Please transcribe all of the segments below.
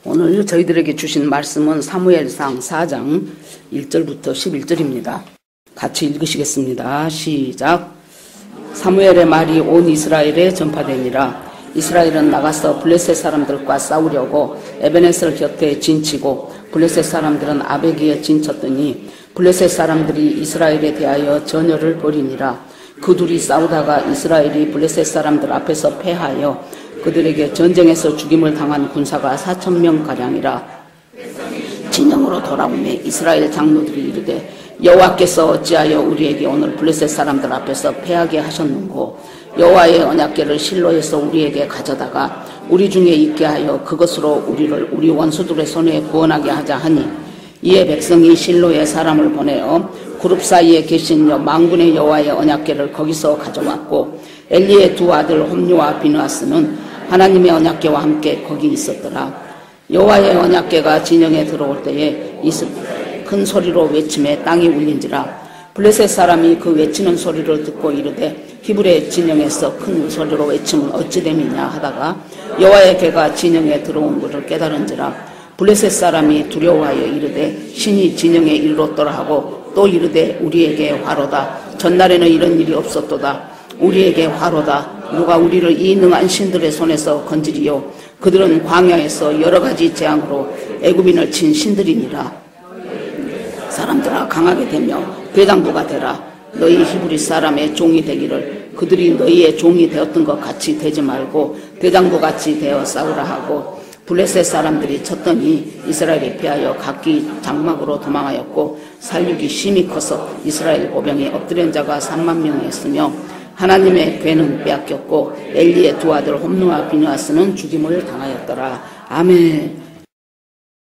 오늘 저희들에게 주신 말씀은 사무엘상 4장 1절부터 11절입니다. 같이 읽으시겠습니다. 시작. 사무엘의 말이 온 이스라엘에 전파되니라. 이스라엘은 나가서 블레셋 사람들과 싸우려고 에베네셀 곁에 진치고 블레셋 사람들은 아베기에 진쳤더니 블레셋 사람들이 이스라엘에 대하여 전열을 벌이니라. 그 둘이 싸우다가 이스라엘이 블레셋 사람들 앞에서 패하여 그들에게 전쟁에서 죽임을 당한 군사가 4,000명가량이라. 진영으로 돌아오매 이스라엘 장로들이 이르되 여호와께서 어찌하여 우리에게 오늘 블레셋 사람들 앞에서 패하게 하셨는고 여호와의 언약궤를 실로에서 우리에게 가져다가 우리 중에 있게 하여 그것으로 우리를 우리 원수들의 손에 구원하게 하자 하니 이에 백성이 실로에 사람을 보내어 그룹 사이에 계신 만군의 여호와의 언약궤를 거기서 가져왔고 엘리의 두 아들 홈리와 비느하스는 하나님의 언약궤와 함께 거기 있었더라. 여호와의 언약궤가 진영에 들어올 때에 큰 소리로 외침에 땅이 울린지라. 블레셋 사람이 그 외치는 소리를 듣고 이르되 히브리 진영에서 큰 소리로 외침은 어찌 됨이냐 하다가 여호와의 궤가 진영에 들어온 것을 깨달은지라. 블레셋 사람이 두려워하여 이르되 신이 진영에 이르렀더라 하고 또 이르되 우리에게 화로다. 전날에는 이런 일이 없었도다. 우리에게 화로다. 누가 우리를 이 능한 신들의 손에서 건지리요. 그들은 광야에서 여러 가지 재앙으로 애굽인을 친 신들이니라. 사람들아 강하게 되며 대장부가 되라. 너희 히브리 사람의 종이 되기를 그들이 너희의 종이 되었던 것 같이 되지 말고 대장부같이 되어 싸우라 하고 블레셋 사람들이 쳤더니 이스라엘이 패하여 각기 장막으로 도망하였고 살육이 심히 커서 이스라엘 보병이 엎드린 자가 30,000명이었으며 하나님의 궤는 빼앗겼고 엘리의 두 아들 홈리와 비느하스는 죽임을 당하였더라. 아멘.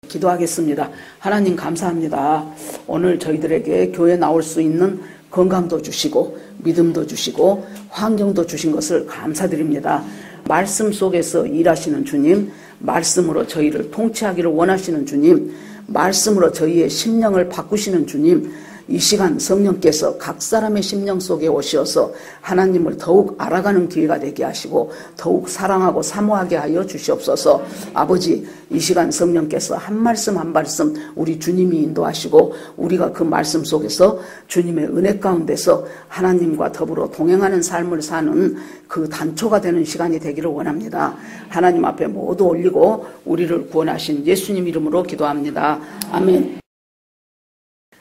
기도하겠습니다. 하나님 감사합니다. 오늘 저희들에게 교회 나올 수 있는 건강도 주시고 믿음도 주시고 환경도 주신 것을 감사드립니다. 말씀 속에서 일하시는 주님, 말씀으로 저희를 통치하기를 원하시는 주님, 말씀으로 저희의 심령을 바꾸시는 주님, 이 시간 성령께서 각 사람의 심령 속에 오셔서 하나님을 더욱 알아가는 기회가 되게 하시고 더욱 사랑하고 사모하게 하여 주시옵소서. 아버지, 이 시간 성령께서 한 말씀 한 말씀 우리 주님이 인도하시고 우리가 그 말씀 속에서 주님의 은혜 가운데서 하나님과 더불어 동행하는 삶을 사는 그 단초가 되는 시간이 되기를 원합니다. 하나님 앞에 모두 올리고 우리를 구원하신 예수님 이름으로 기도합니다. 아멘.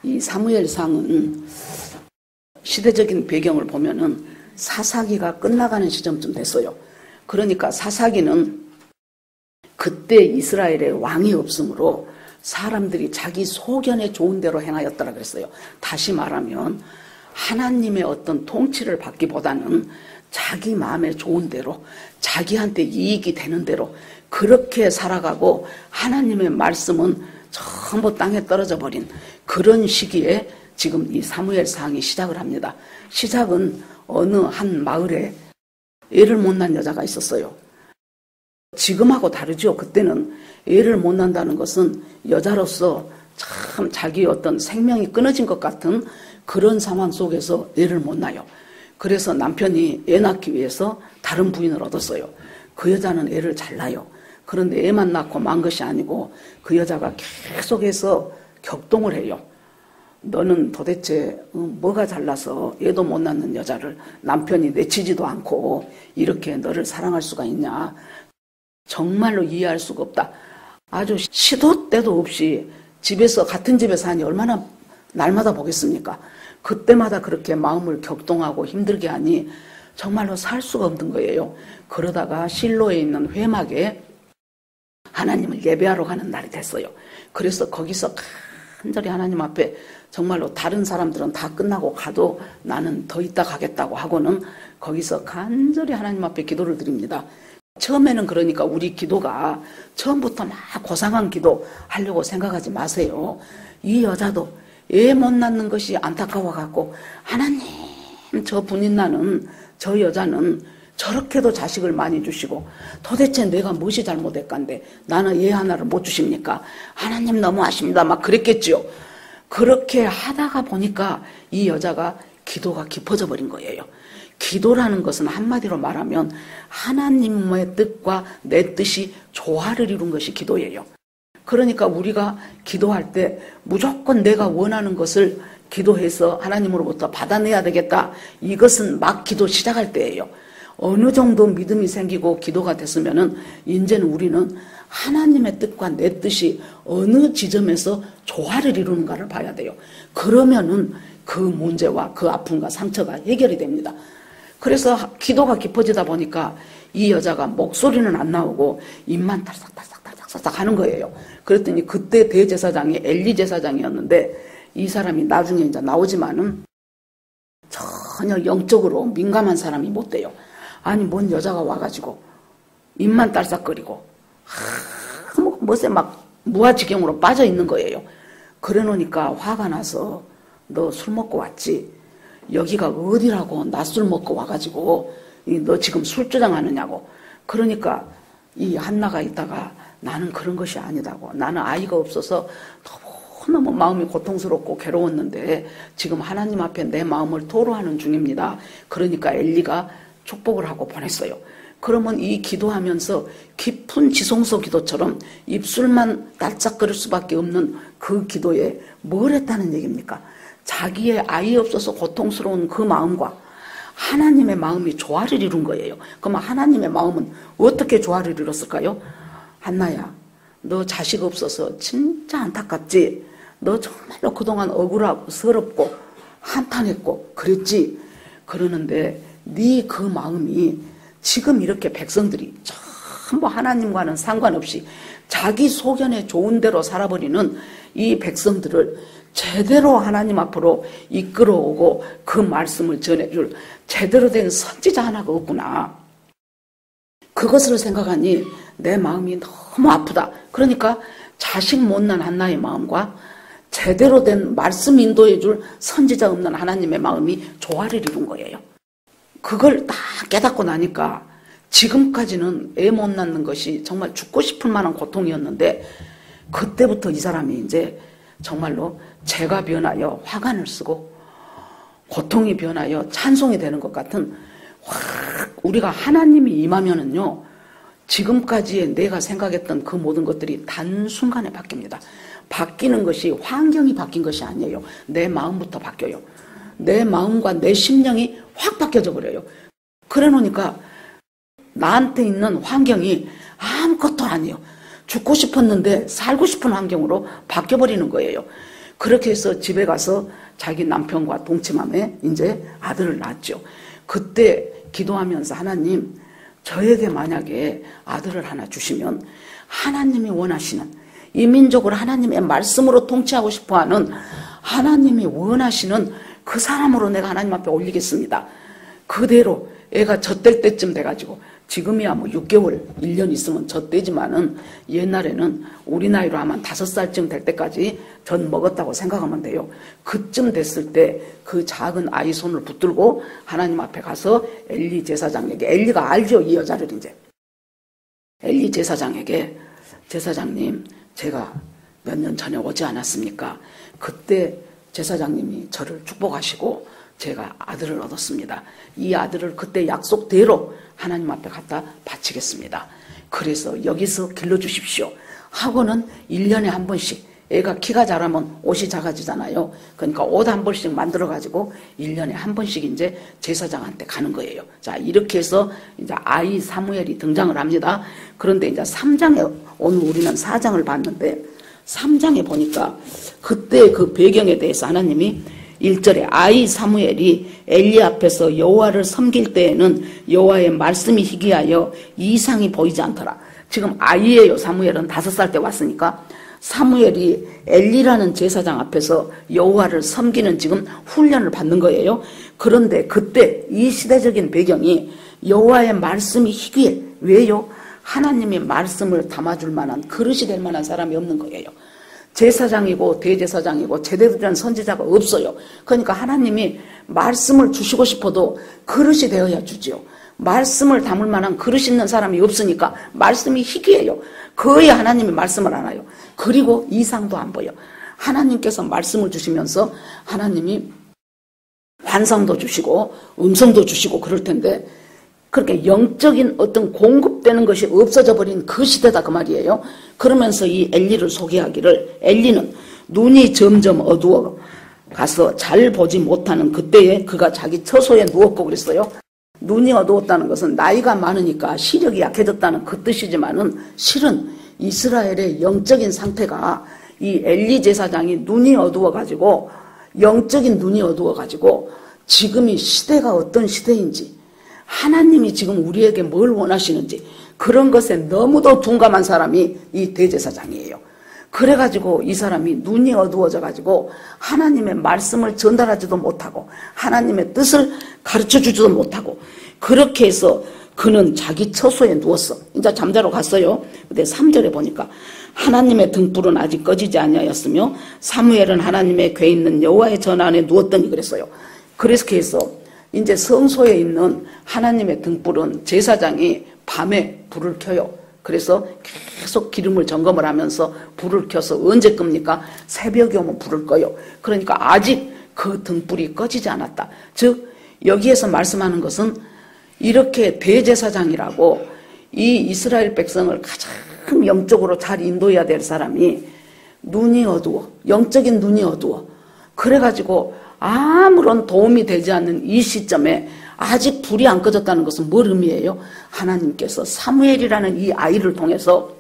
이 사무엘상은 시대적인 배경을 보면은 사사기가 끝나가는 시점쯤 됐어요. 그러니까 사사기는 그때 이스라엘에 왕이 없으므로 사람들이 자기 소견에 좋은 대로 행하였더라 그랬어요. 다시 말하면 하나님의 어떤 통치를 받기보다는 자기 마음에 좋은 대로 자기한테 이익이 되는 대로 그렇게 살아가고 하나님의 말씀은 전부 땅에 떨어져 버린 그런 시기에 지금 이 사무엘상이 시작을 합니다. 시작은 어느 한 마을에 애를 못 낳은 여자가 있었어요. 지금하고 다르죠. 그때는 애를 못 낳는다는 것은 여자로서 참 자기의 어떤 생명이 끊어진 것 같은 그런 상황 속에서 애를 못 낳아요. 그래서 남편이 애 낳기 위해서 다른 부인을 얻었어요. 그 여자는 애를 잘 낳아요. 그런데 애만 낳고 만 것이 아니고 그 여자가 계속해서 격동을 해요. 너는 도대체 뭐가 잘나서 애도 못 낳는 여자를 남편이 내치지도 않고 이렇게 너를 사랑할 수가 있냐. 정말로 이해할 수가 없다. 아주 시도 때도 없이 집에서 같은 집에 사니 얼마나 날마다 보겠습니까? 그때마다 그렇게 마음을 격동하고 힘들게 하니 정말로 살 수가 없는 거예요. 그러다가 실로에 있는 회막에 하나님을 예배하러 가는 날이 됐어요. 그래서 거기서 간절히 하나님 앞에 정말로 다른 사람들은 다 끝나고 가도 나는 더 있다 가겠다고 하고는 거기서 간절히 하나님 앞에 기도를 드립니다. 처음에는 그러니까 우리 기도가 처음부터 막 고상한 기도 하려고 생각하지 마세요. 이 여자도 애 못 낳는 것이 안타까워갖고 하나님 저 분인 나는 저 여자는 저렇게도 자식을 많이 주시고 도대체 내가 무엇이 잘못했간데 나는 얘 하나를 못 주십니까? 하나님 너무하십니다. 막 그랬겠죠. 그렇게 하다가 보니까 이 여자가 기도가 깊어져 버린 거예요. 기도라는 것은 한마디로 말하면 하나님의 뜻과 내 뜻이 조화를 이룬 것이 기도예요. 그러니까 우리가 기도할 때 무조건 내가 원하는 것을 기도해서 하나님으로부터 받아내야 되겠다. 이것은 막 기도 시작할 때예요. 어느 정도 믿음이 생기고 기도가 됐으면은 이제는 우리는 하나님의 뜻과 내 뜻이 어느 지점에서 조화를 이루는가를 봐야 돼요. 그러면은 그 문제와 그 아픔과 상처가 해결이 됩니다. 그래서 기도가 깊어지다 보니까 이 여자가 목소리는 안 나오고 입만 탈싹탈싹 하는 거예요. 그랬더니 그때 대제사장이 엘리 제사장이었는데 이 사람이 나중에 이제 나오지만은 전혀 영적으로 민감한 사람이 못 돼요. 아니 뭔 여자가 와가지고 입만 딸싹거리고 뭐세 막 무아지경으로 빠져 있는 거예요. 그래 놓으니까 화가 나서 너 술 먹고 왔지? 여기가 어디라고 낮술 먹고 와가지고 너 지금 술주정 하느냐고. 그러니까 이 한나가 있다가 나는 그런 것이 아니다고. 나는 아이가 없어서 너무 마음이 고통스럽고 괴로웠는데 지금 하나님 앞에 내 마음을 토로하는 중입니다. 그러니까 엘리가 축복을 하고 보냈어요. 그러면 이 기도하면서 깊은 지성소 기도처럼 입술만 딸짝거릴 수밖에 없는 그 기도에 뭘 했다는 얘기입니까? 자기의 아이 없어서 고통스러운 그 마음과 하나님의 마음이 조화를 이룬 거예요. 그러면 하나님의 마음은 어떻게 조화를 이뤘을까요? 한나야, 너 자식 없어서 진짜 안타깝지? 너 정말로 그동안 억울하고 서럽고 한탄했고 그랬지? 그러는데 네 그 마음이 지금 이렇게 백성들이 전부 하나님과는 상관없이 자기 소견에 좋은 대로 살아버리는 이 백성들을 제대로 하나님 앞으로 이끌어오고 그 말씀을 전해줄 제대로 된 선지자 하나가 없구나. 그것을 생각하니 내 마음이 너무 아프다. 그러니까 자식 못난 한나의 마음과 제대로 된 말씀 인도해줄 선지자 없는 하나님의 마음이 조화를 이룬 거예요. 그걸 딱 깨닫고 나니까 지금까지는 애 못 낳는 것이 정말 죽고 싶을 만한 고통이었는데 그때부터 이 사람이 이제 정말로 죄가 변하여 화관을 쓰고 고통이 변하여 찬송이 되는 것 같은 확 우리가 하나님이 임하면은요 지금까지의 내가 생각했던 그 모든 것들이 단순간에 바뀝니다. 바뀌는 것이 환경이 바뀐 것이 아니에요. 내 마음부터 바뀌어요. 내 마음과 내 심령이 확 바뀌어져 버려요. 그래 놓으니까 나한테 있는 환경이 아무것도 아니에요. 죽고 싶었는데 살고 싶은 환경으로 바뀌어버리는 거예요. 그렇게 해서 집에 가서 자기 남편과 동침함에 이제 아들을 낳았죠. 그때 기도하면서 하나님 저에게 만약에 아들을 하나 주시면 하나님이 원하시는 이 민족을 하나님의 말씀으로 통치하고 싶어하는 하나님이 원하시는 그 사람으로 내가 하나님 앞에 올리겠습니다. 그대로 애가 젖될 때쯤 돼가지고 지금이야 뭐 6개월, 1년 있으면 젖되지만은 옛날에는 우리 나이로 하면 5살쯤 될 때까지 젖 먹었다고 생각하면 돼요. 그쯤 됐을 때 그 작은 아이 손을 붙들고 하나님 앞에 가서 엘리 제사장에게, 엘리가 알죠 이 여자를 이제. 엘리 제사장에게 제사장님 제가 몇 년 전에 오지 않았습니까? 그때 제사장님이 저를 축복하시고 제가 아들을 얻었습니다. 이 아들을 그때 약속대로 하나님 앞에 갖다 바치겠습니다. 그래서 여기서 길러주십시오. 하고는 1년에 한 번씩 애가 키가 자라면 옷이 작아지잖아요. 그러니까 옷 한 벌씩 만들어가지고 1년에 한 번씩 이제 제사장한테 가는 거예요. 자, 이렇게 해서 이제 아이 사무엘이 등장을 합니다. 그런데 이제 3장에 오늘 우리는 4장을 봤는데 3장에 보니까 그때 그 배경에 대해서 하나님이 1절에 아이 사무엘이 엘리 앞에서 여호와를 섬길 때에는 여호와의 말씀이 희귀하여 이상이 보이지 않더라. 지금 아이예요. 사무엘은 5살 때 왔으니까 사무엘이 엘리라는 제사장 앞에서 여호와를 섬기는 지금 훈련을 받는 거예요. 그런데 그때 이 시대적인 배경이 여호와의 말씀이 희귀해. 왜요? 하나님의 말씀을 담아줄 만한 그릇이 될 만한 사람이 없는 거예요. 제사장이고 대제사장이고 제대로 된 선지자가 없어요. 그러니까 하나님이 말씀을 주시고 싶어도 그릇이 되어야 주지요. 말씀을 담을 만한 그릇 있는 사람이 없으니까 말씀이 희귀해요. 거의 하나님이 말씀을 안 해요. 그리고 이상도 안 보여. 하나님께서 말씀을 주시면서 하나님이 환상도 주시고 음성도 주시고 그럴 텐데 그렇게 영적인 어떤 공급되는 것이 없어져 버린 그 시대다 그 말이에요. 그러면서 이 엘리를 소개하기를, 엘리는 눈이 점점 어두워 가서 잘 보지 못하는 그때에 그가 자기 처소에 누웠고 그랬어요. 눈이 어두웠다는 것은 나이가 많으니까 시력이 약해졌다는 그 뜻이지만은 실은 이스라엘의 영적인 상태가 이 엘리 제사장이 눈이 어두워가지고, 영적인 눈이 어두워가지고 지금이 시대가 어떤 시대인지, 하나님이 지금 우리에게 뭘 원하시는지 그런 것에 너무도 둔감한 사람이 이 대제사장이에요. 그래가지고 이 사람이 눈이 어두워져가지고 하나님의 말씀을 전달하지도 못하고 하나님의 뜻을 가르쳐주지도 못하고, 그렇게 해서 그는 자기 처소에 누웠어. 이제 잠자러 갔어요. 근데 3절에 보니까 하나님의 등불은 아직 꺼지지 아니하였으며 사무엘은 하나님의 궤 있는 여호와의 전 안에 누웠더니 그랬어요. 그렇게 해서 이제 성소에 있는 하나님의 등불은 제사장이 밤에 불을 켜요. 그래서 계속 기름을 점검을 하면서 불을 켜서 언제 끕니까? 새벽이 오면 불을 꺼요. 그러니까 아직 그 등불이 꺼지지 않았다. 즉 여기에서 말씀하는 것은 이렇게 대제사장이라고 이 이스라엘 백성을 가장 영적으로 잘 인도해야 될 사람이 눈이 어두워, 영적인 눈이 어두워, 그래가지고 아무런 도움이 되지 않는 이 시점에 아직 불이 안 꺼졌다는 것은 뭘 의미해요? 하나님께서 사무엘이라는 이 아이를 통해서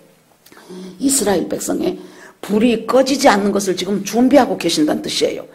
이스라엘 백성의 불이 꺼지지 않는 것을 지금 준비하고 계신다는 뜻이에요.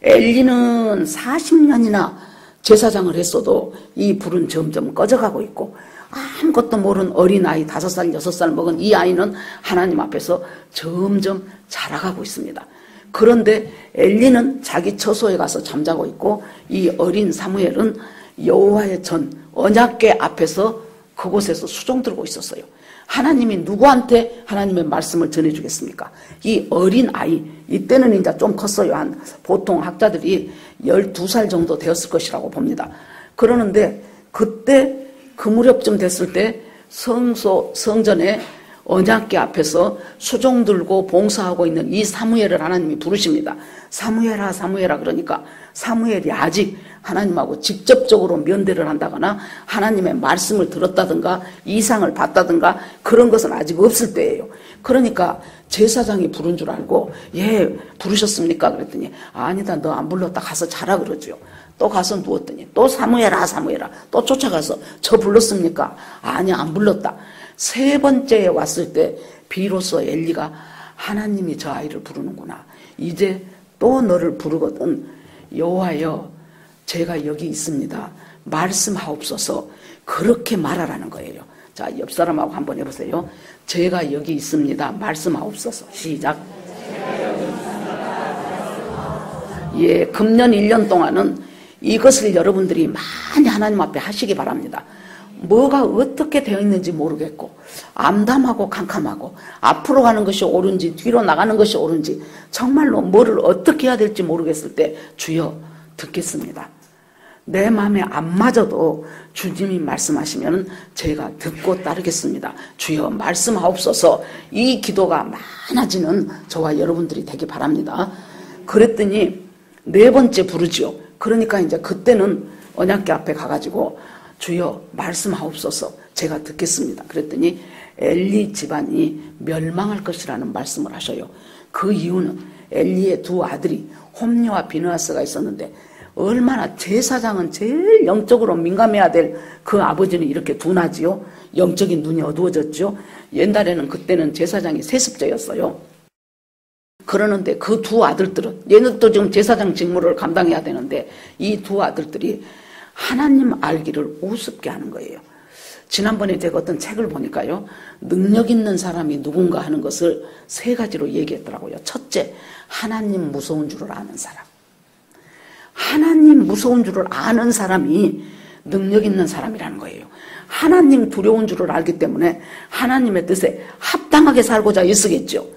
엘리는 40년이나 제사장을 했어도 이 불은 점점 꺼져가고 있고, 아무것도 모르는 어린아이 5살, 6살 먹은 이 아이는 하나님 앞에서 점점 자라가고 있습니다. 그런데 엘리는 자기 처소에 가서 잠자고 있고, 이 어린 사무엘은 여호와의 전 언약궤 앞에서 그곳에서 수종 들고 있었어요. 하나님이 누구한테 하나님의 말씀을 전해주겠습니까? 이 어린 아이, 이때는 이제 좀 컸어요. 한 보통 학자들이 12살 정도 되었을 것이라고 봅니다. 그러는데 그때 그 무렵쯤 됐을 때 성전에 언약궤 앞에서 수종 들고 봉사하고 있는 이 사무엘을 하나님이 부르십니다. 사무엘아, 사무엘아. 그러니까 사무엘이 아직 하나님하고 직접적으로 면대를 한다거나 하나님의 말씀을 들었다든가 이상을 봤다든가 그런 것은 아직 없을 때예요. 그러니까 제사장이 부른 줄 알고, 예, 부르셨습니까? 그랬더니 아니다, 너 안 불렀다, 가서 자라 그러죠. 또 가서 누웠더니 또 사무엘아, 사무엘아. 또 쫓아가서 저 불렀습니까? 아니야, 안 불렀다. 3번째에 왔을 때 비로소 엘리가 하나님이 저 아이를 부르는구나, 이제 또 너를 부르거든. 여호와여, 제가 여기 있습니다, 말씀하옵소서. 그렇게 말하라는 거예요. 자, 옆 사람하고 한번 해보세요. 제가 여기 있습니다, 말씀하옵소서. 시작. 예, 금년 1년 동안은 이것을 여러분들이 많이 하나님 앞에 하시기 바랍니다. 뭐가 어떻게 되어 있는지 모르겠고, 암담하고 캄캄하고, 앞으로 가는 것이 옳은지 뒤로 나가는 것이 옳은지 정말로 뭐를 어떻게 해야 될지 모르겠을 때 주여 듣겠습니다. 내 마음에 안 맞아도 주님이 말씀하시면 제가 듣고 따르겠습니다. 주여 말씀하옵소서. 이 기도가 많아지는 저와 여러분들이 되기 바랍니다. 그랬더니 4번째 부르지요. 그러니까 이제 그때는 언약궤 앞에 가가지고 주여 말씀하옵소서, 제가 듣겠습니다. 그랬더니 엘리 집안이 멸망할 것이라는 말씀을 하셔요. 그 이유는 엘리의 2 아들이 홈리와 비느하스가 있었는데, 얼마나 제사장은 제일 영적으로 민감해야 될 그 아버지는 이렇게 둔하지요. 영적인 눈이 어두워졌죠. 옛날에는 그때는 제사장이 세습제였어요. 그러는데 그 2 아들들은, 얘네도 지금 제사장 직무를 감당해야 되는데 이 2 아들들이 하나님 알기를 우습게 하는 거예요. 지난번에 제가 어떤 책을 보니까요, 능력 있는 사람이 누군가 하는 것을 3가지로 얘기했더라고요. 첫째, 하나님 무서운 줄을 아는 사람. 하나님 무서운 줄을 아는 사람이 능력 있는 사람이라는 거예요. 하나님 두려운 줄을 알기 때문에 하나님의 뜻에 합당하게 살고자 애쓰겠죠.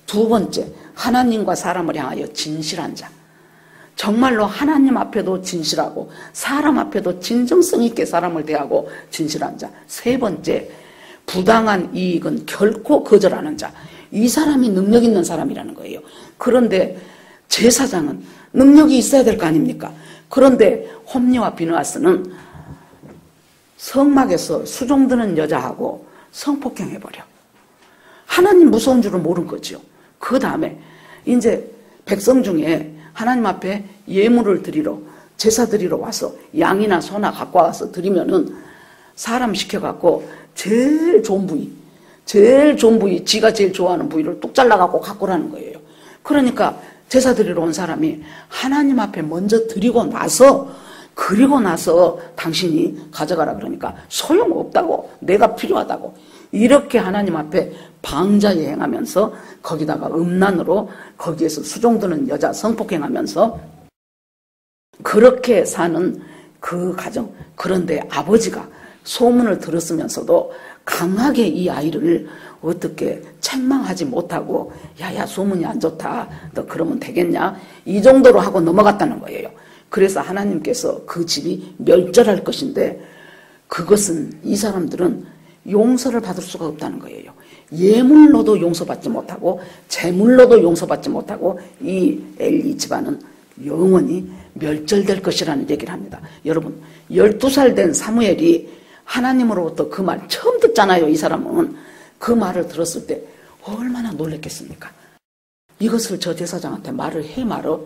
2번째, 하나님과 사람을 향하여 진실한 자. 정말로 하나님 앞에도 진실하고 사람 앞에도 진정성 있게 사람을 대하고 진실한 자. 3번째, 부당한 이익은 결코 거절하는 자. 이 사람이 능력 있는 사람이라는 거예요. 그런데 제사장은 능력이 있어야 될 거 아닙니까? 그런데 홈리와 비느하스는 성막에서 수종드는 여자하고 성폭행해버려. 하나님 무서운 줄은 모른 거죠. 그 다음에 이제 백성 중에 하나님 앞에 예물을 드리러, 제사 드리러 와서 양이나 소나 갖고 와서 드리면은 사람 시켜갖고 제일 좋은 부위, 지가 제일 좋아하는 부위를 뚝 잘라갖고 갖고 오라는 거예요. 그러니까 제사 드리러 온 사람이 하나님 앞에 먼저 드리고 나서, 그리고 나서 당신이 가져가라 그러니까 소용없다고, 내가 필요하다고, 이렇게 하나님 앞에 방자예행하면서 거기다가 음란으로 거기에서 수종드는 여자 성폭행하면서 그렇게 사는 그 가정. 그런데 아버지가 소문을 들었으면서도 강하게 이 아이를 어떻게 책망하지 못하고, 야야 소문이 안 좋다, 너 그러면 되겠냐, 이 정도로 하고 넘어갔다는 거예요. 그래서 하나님께서 그 집이 멸절할 것인데, 그것은 이 사람들은 용서를 받을 수가 없다는 거예요. 예물로도 용서받지 못하고 재물로도 용서받지 못하고 이 엘리 집안은 영원히 멸절될 것이라는 얘기를 합니다. 여러분, 12살 된 사무엘이 하나님으로부터 그 말 처음 듣잖아요. 이 사람은 그 말을 들었을 때 얼마나 놀랬겠습니까? 이것을 저 제사장한테 말을 해 말어.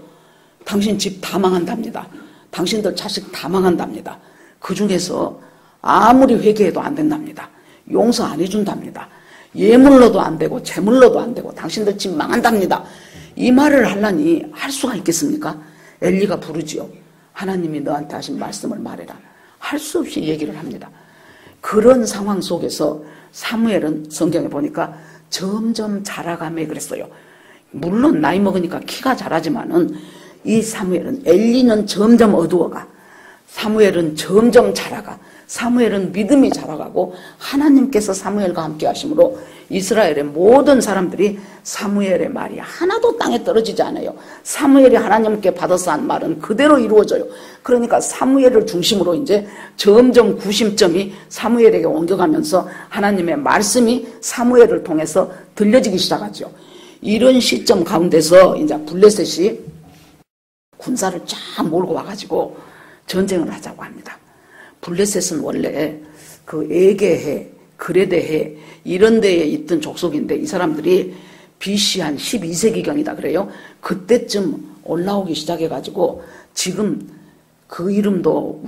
당신 집 다 망한답니다. 당신들 자식 다 망한답니다. 그 중에서 아무리 회개해도 안 된답니다. 용서 안 해준답니다. 예물로도 안 되고 재물로도 안 되고 당신들 집 망한답니다. 이 말을 하려니 할 수가 있겠습니까? 엘리가 부르지요. 하나님이 너한테 하신 말씀을 말해라. 할 수 없이 얘기를 합니다. 그런 상황 속에서 사무엘은 성경에 보니까 점점 자라가며 그랬어요. 물론 나이 먹으니까 키가 자라지만은 이 사무엘은, 엘리는 점점 어두워가, 사무엘은 점점 자라가, 사무엘은 믿음이 자라가고 하나님께서 사무엘과 함께 하심으로 이스라엘의 모든 사람들이 사무엘의 말이 하나도 땅에 떨어지지 않아요. 사무엘이 하나님께 받아서 한 말은 그대로 이루어져요. 그러니까 사무엘을 중심으로 이제 점점 구심점이 사무엘에게 옮겨가면서 하나님의 말씀이 사무엘을 통해서 들려지기 시작하죠. 이런 시점 가운데서 이제 블레셋이 군사를 쫙 몰고 와가지고 전쟁을 하자고 합니다. 블레셋은 원래 그 에게해, 그레데해 이런 데에 있던 족속인데 이 사람들이 BC 한 12세기경이다 그래요. 그때쯤 올라오기 시작해가지고 지금 그 이름도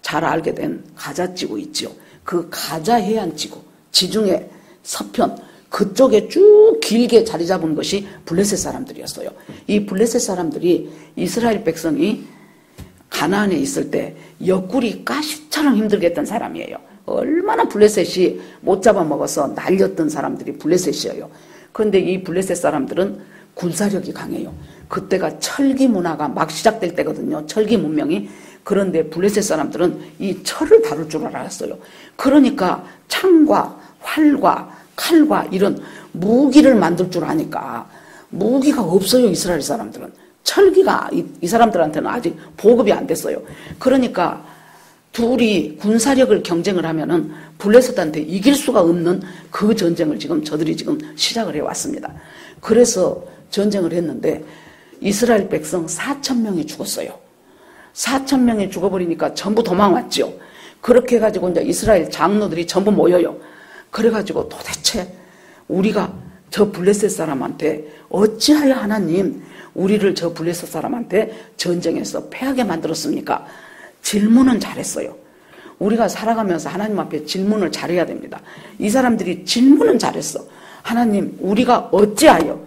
잘 알게 된 가자지구 있죠. 그 가자 해안지구, 지중해 서편 그쪽에 쭉 길게 자리 잡은 것이 블레셋 사람들이었어요. 이 블레셋 사람들이 이스라엘 백성이 가나안에 있을 때 옆구리 가시처럼 힘들게 했던 사람이에요. 얼마나 블레셋이 못 잡아먹어서 날렸던 사람들이 블레셋이에요. 그런데 이 블레셋 사람들은 군사력이 강해요. 그때가 철기 문화가 막 시작될 때거든요. 철기 문명이. 그런데 블레셋 사람들은 이 철을 다룰 줄 알았어요. 그러니까 창과 활과 칼과 이런 무기를 만들 줄 아니까 무기가 없어요. 이스라엘 사람들은. 철기가 이 사람들한테는 아직 보급이 안 됐어요. 그러니까 둘이 군사력을 경쟁을 하면은 블레셋한테 이길 수가 없는 그 전쟁을 지금 저들이 지금 시작을 해왔습니다. 그래서 전쟁을 했는데 이스라엘 백성 4,000명이 죽었어요. 4,000명이 죽어버리니까 전부 도망왔죠. 그렇게 해가지고 이제 이스라엘 장로들이 전부 모여요. 그래가지고 도대체 우리가 저 블레셋 사람한테 어찌하여 하나님 우리를 저 블레셋 사람한테 전쟁에서 패하게 만들었습니까? 질문은 잘했어요. 우리가 살아가면서 하나님 앞에 질문을 잘해야 됩니다. 이 사람들이 질문은 잘했어. 하나님, 우리가 어찌하여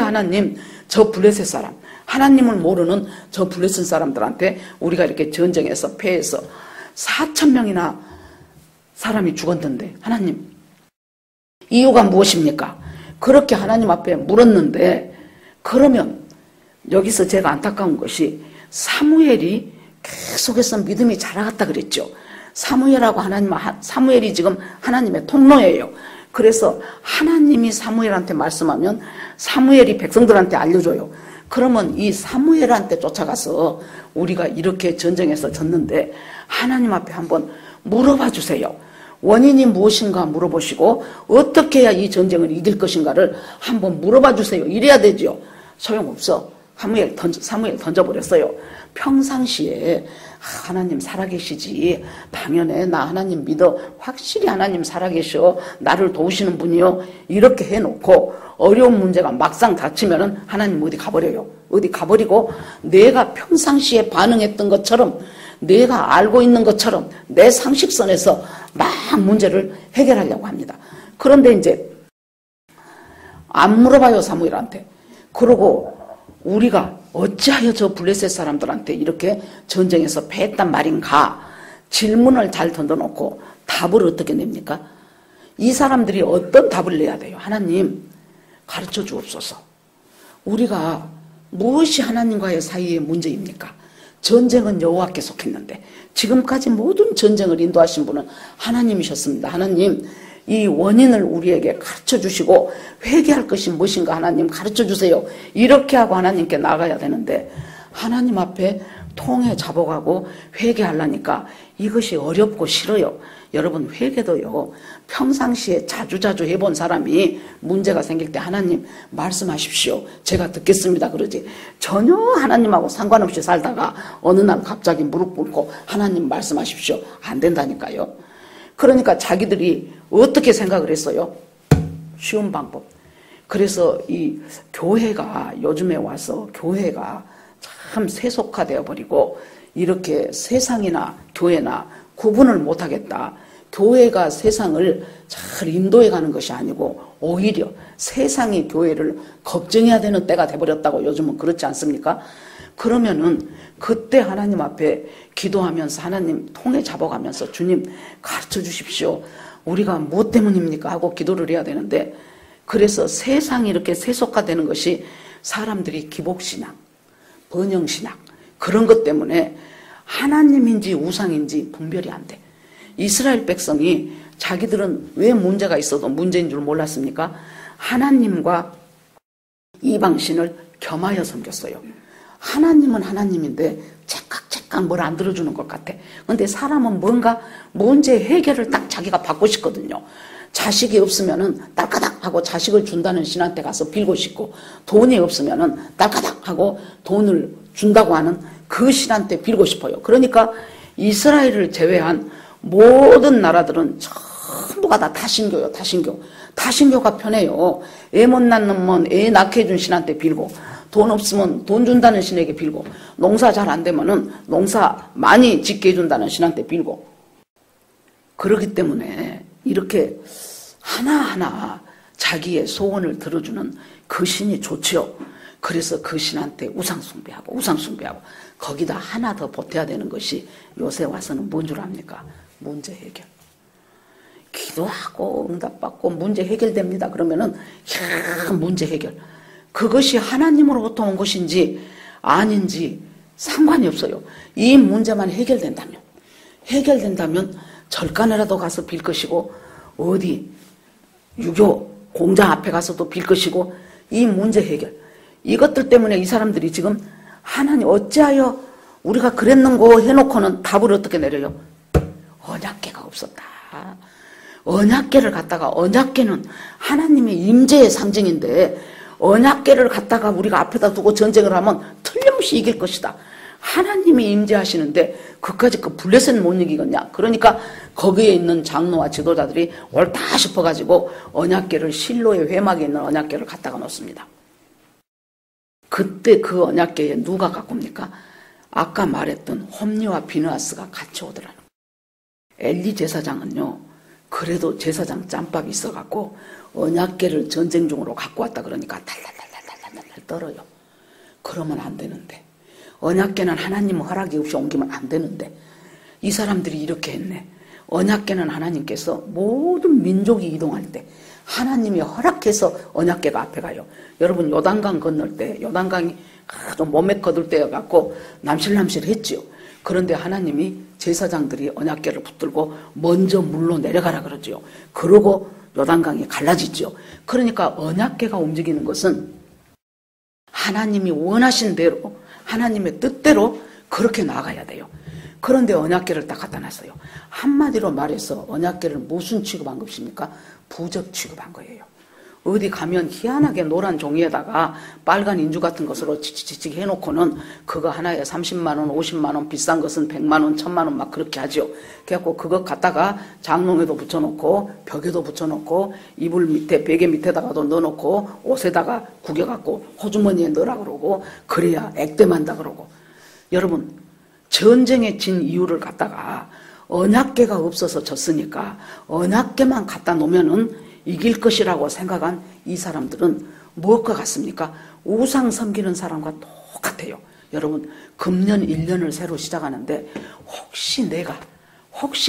하나님 저 블레셋 사람, 하나님을 모르는 저 블레셋 사람들한테 우리가 이렇게 전쟁에서 패해서 4,000명이나 사람이 죽었는데 하나님 이유가 무엇입니까? 그렇게 하나님 앞에 물었는데, 그러면 여기서 제가 안타까운 것이 사무엘이 계속해서 믿음이 자라갔다 그랬죠. 사무엘이 지금 하나님의 통로예요. 그래서 하나님이 사무엘한테 말씀하면 사무엘이 백성들한테 알려줘요. 그러면 이 사무엘한테 쫓아가서 우리가 이렇게 전쟁에서 졌는데 하나님 앞에 한번 물어봐 주세요. 원인이 무엇인가 물어보시고 어떻게 해야 이 전쟁을 이길 것인가를 한번 물어봐 주세요. 이래야 되죠. 소용없어. 사무엘 던져버렸어요. 평상시에 하나님 살아계시지, 당연해, 나 하나님 믿어, 확실히 하나님 살아계셔, 나를 도우시는 분이요, 이렇게 해놓고 어려운 문제가 막상 닥치면은 하나님 어디 가버려요. 어디 가버리고 내가 평상시에 반응했던 것처럼, 내가 알고 있는 것처럼 내 상식선에서 막 문제를 해결하려고 합니다. 그런데 이제 안 물어봐요, 사무엘한테. 그러고 우리가 어찌하여 저 블레셋 사람들한테 이렇게 전쟁에서 패했단 말인가? 질문을 잘 던져놓고 답을 어떻게 냅니까? 이 사람들이 어떤 답을 내야 돼요? 하나님, 가르쳐 주옵소서. 우리가 무엇이 하나님과의 사이의 문제입니까? 전쟁은 여호와께 속했는데 지금까지 모든 전쟁을 인도하신 분은 하나님이셨습니다. 하나님, 이 원인을 우리에게 가르쳐 주시고 회개할 것이 무엇인가 하나님 가르쳐 주세요. 이렇게 하고 하나님께 나가야 되는데 하나님 앞에 통에 잡아가고 회개하려니까 이것이 어렵고 싫어요. 여러분, 회개도요, 평상시에 자주자주 해본 사람이 문제가 생길 때 하나님 말씀하십시오, 제가 듣겠습니다 그러지, 전혀 하나님하고 상관없이 살다가 어느 날 갑자기 무릎 꿇고 하나님 말씀하십시오, 안 된다니까요. 그러니까 자기들이 어떻게 생각을 했어요? 쉬운 방법. 그래서 이 교회가 요즘에 와서 교회가 참 세속화되어 버리고 이렇게 세상이나 교회나 구분을 못하겠다. 교회가 세상을 잘 인도해 가는 것이 아니고 오히려 세상이 교회를 걱정해야 되는 때가 돼버렸다고 요즘은 그렇지 않습니까? 그러면은 그때 하나님 앞에 기도하면서 하나님 통에 잡아가면서 주님 가르쳐 주십시오. 우리가 무엇 때문입니까? 하고 기도를 해야 되는데, 그래서 세상이 이렇게 세속화되는 것이 사람들이 기복신앙, 번영신앙 그런 것 때문에 하나님인지 우상인지 분별이 안 돼. 이스라엘 백성이 자기들은 왜 문제가 있어도 문제인 줄 몰랐습니까? 하나님과 이방신을 겸하여 섬겼어요. 하나님은 하나님인데 째깍째깍 뭘 안 들어주는 것 같아. 근데 사람은 뭔가 문제 해결을 딱 자기가 받고 싶거든요. 자식이 없으면은 딸까닥 하고 자식을 준다는 신한테 가서 빌고 싶고, 돈이 없으면은 딸까닥 하고 돈을 준다고 하는 그 신한테 빌고 싶어요. 그러니까 이스라엘을 제외한 모든 나라들은 전부가 다 다신교요. 다신교가 편해요. 애 못 낳는 애 낳게 해준 신한테 빌고, 돈 없으면 돈 준다는 신에게 빌고, 농사 잘 안 되면은 농사 많이 짓게 해준다는 신한테 빌고. 그렇기 때문에 이렇게 하나하나 자기의 소원을 들어주는 그 신이 좋지요. 그래서 그 신한테 우상 숭배하고 거기다 하나 더 보태야 되는 것이 요새 와서는 뭔 줄 압니까? 문제 해결. 기도하고 응답받고 문제 해결됩니다. 그러면은 문제 해결. 그것이 하나님으로부터 온 것인지 아닌지 상관이 없어요. 이 문제만 해결된다면 절간에라도 가서 빌 것이고, 어디 유교 공장 앞에 가서도 빌 것이고, 이 문제 해결, 이것들 때문에 이 사람들이 지금 하나님 어찌하여 우리가 그랬는고 해놓고는 답을 어떻게 내려요? 언약궤가 없었다. 언약궤를 갖다가, 언약궤는 하나님의 임재의 상징인데 언약궤를 갖다가 우리가 앞에다 두고 전쟁을 하면 틀림없이 이길 것이다. 하나님이 임재하시는데 그까짓 그 블레셋 못 이기겠냐? 그러니까 거기에 있는 장로와 지도자들이 옳다 싶어가지고 언약궤를, 실로의 회막에 있는 언약궤를 갖다가 놓습니다. 그때 그 언약궤에 누가 갖고 옵니까? 아까 말했던 홈리와 비느하스가 같이 오더라는 거예요. 엘리 제사장은요, 그래도 제사장 짬밥이 있어갖고 언약궤를 전쟁 중으로 갖고 왔다 그러니까 달달달달달달 떨어요. 그러면 안 되는데, 언약궤는 하나님 허락이 없이 옮기면 안 되는데, 이 사람들이 이렇게 했네. 언약궤는 하나님께서 모든 민족이 이동할 때 하나님이 허락해서 언약궤가 앞에 가요. 여러분, 요단강 건널 때 요단강이 아주 몸에 거들 때여갖고 남실남실 했지요. 그런데 하나님이 제사장들이 언약궤를 붙들고 먼저 물로 내려가라 그러지요. 그러고 요단강이 갈라지지요. 그러니까 언약궤가 움직이는 것은 하나님이 원하신 대로, 하나님의 뜻대로 그렇게 나가야 돼요. 그런데 언약궤를 딱 갖다 놨어요. 한마디로 말해서 언약궤를 무슨 취급한 것입니까? 부적 취급한 거예요. 어디 가면 희한하게 노란 종이에다가 빨간 인주 같은 것으로 치치치치 해놓고는 그거 하나에 30만 원, 50만 원, 비싼 것은 100만 원, 1000만 원 막 그렇게 하죠. 그래갖고 그거 갖다가 장롱에도 붙여놓고 벽에도 붙여놓고 이불 밑에 베개 밑에다가도 넣어놓고 옷에다가 구겨갖고 호주머니에 넣으라 그러고 그래야 액땜한다 그러고. 여러분, 전쟁에 진 이유를 갖다가 언약궤가 없어서 졌으니까 언약궤만 갖다 놓으면은 이길 것이라고 생각한 이 사람들은 무엇과 같습니까? 우상 섬기는 사람과 똑같아요. 여러분, 금년 1년을 새로 시작하는데 혹시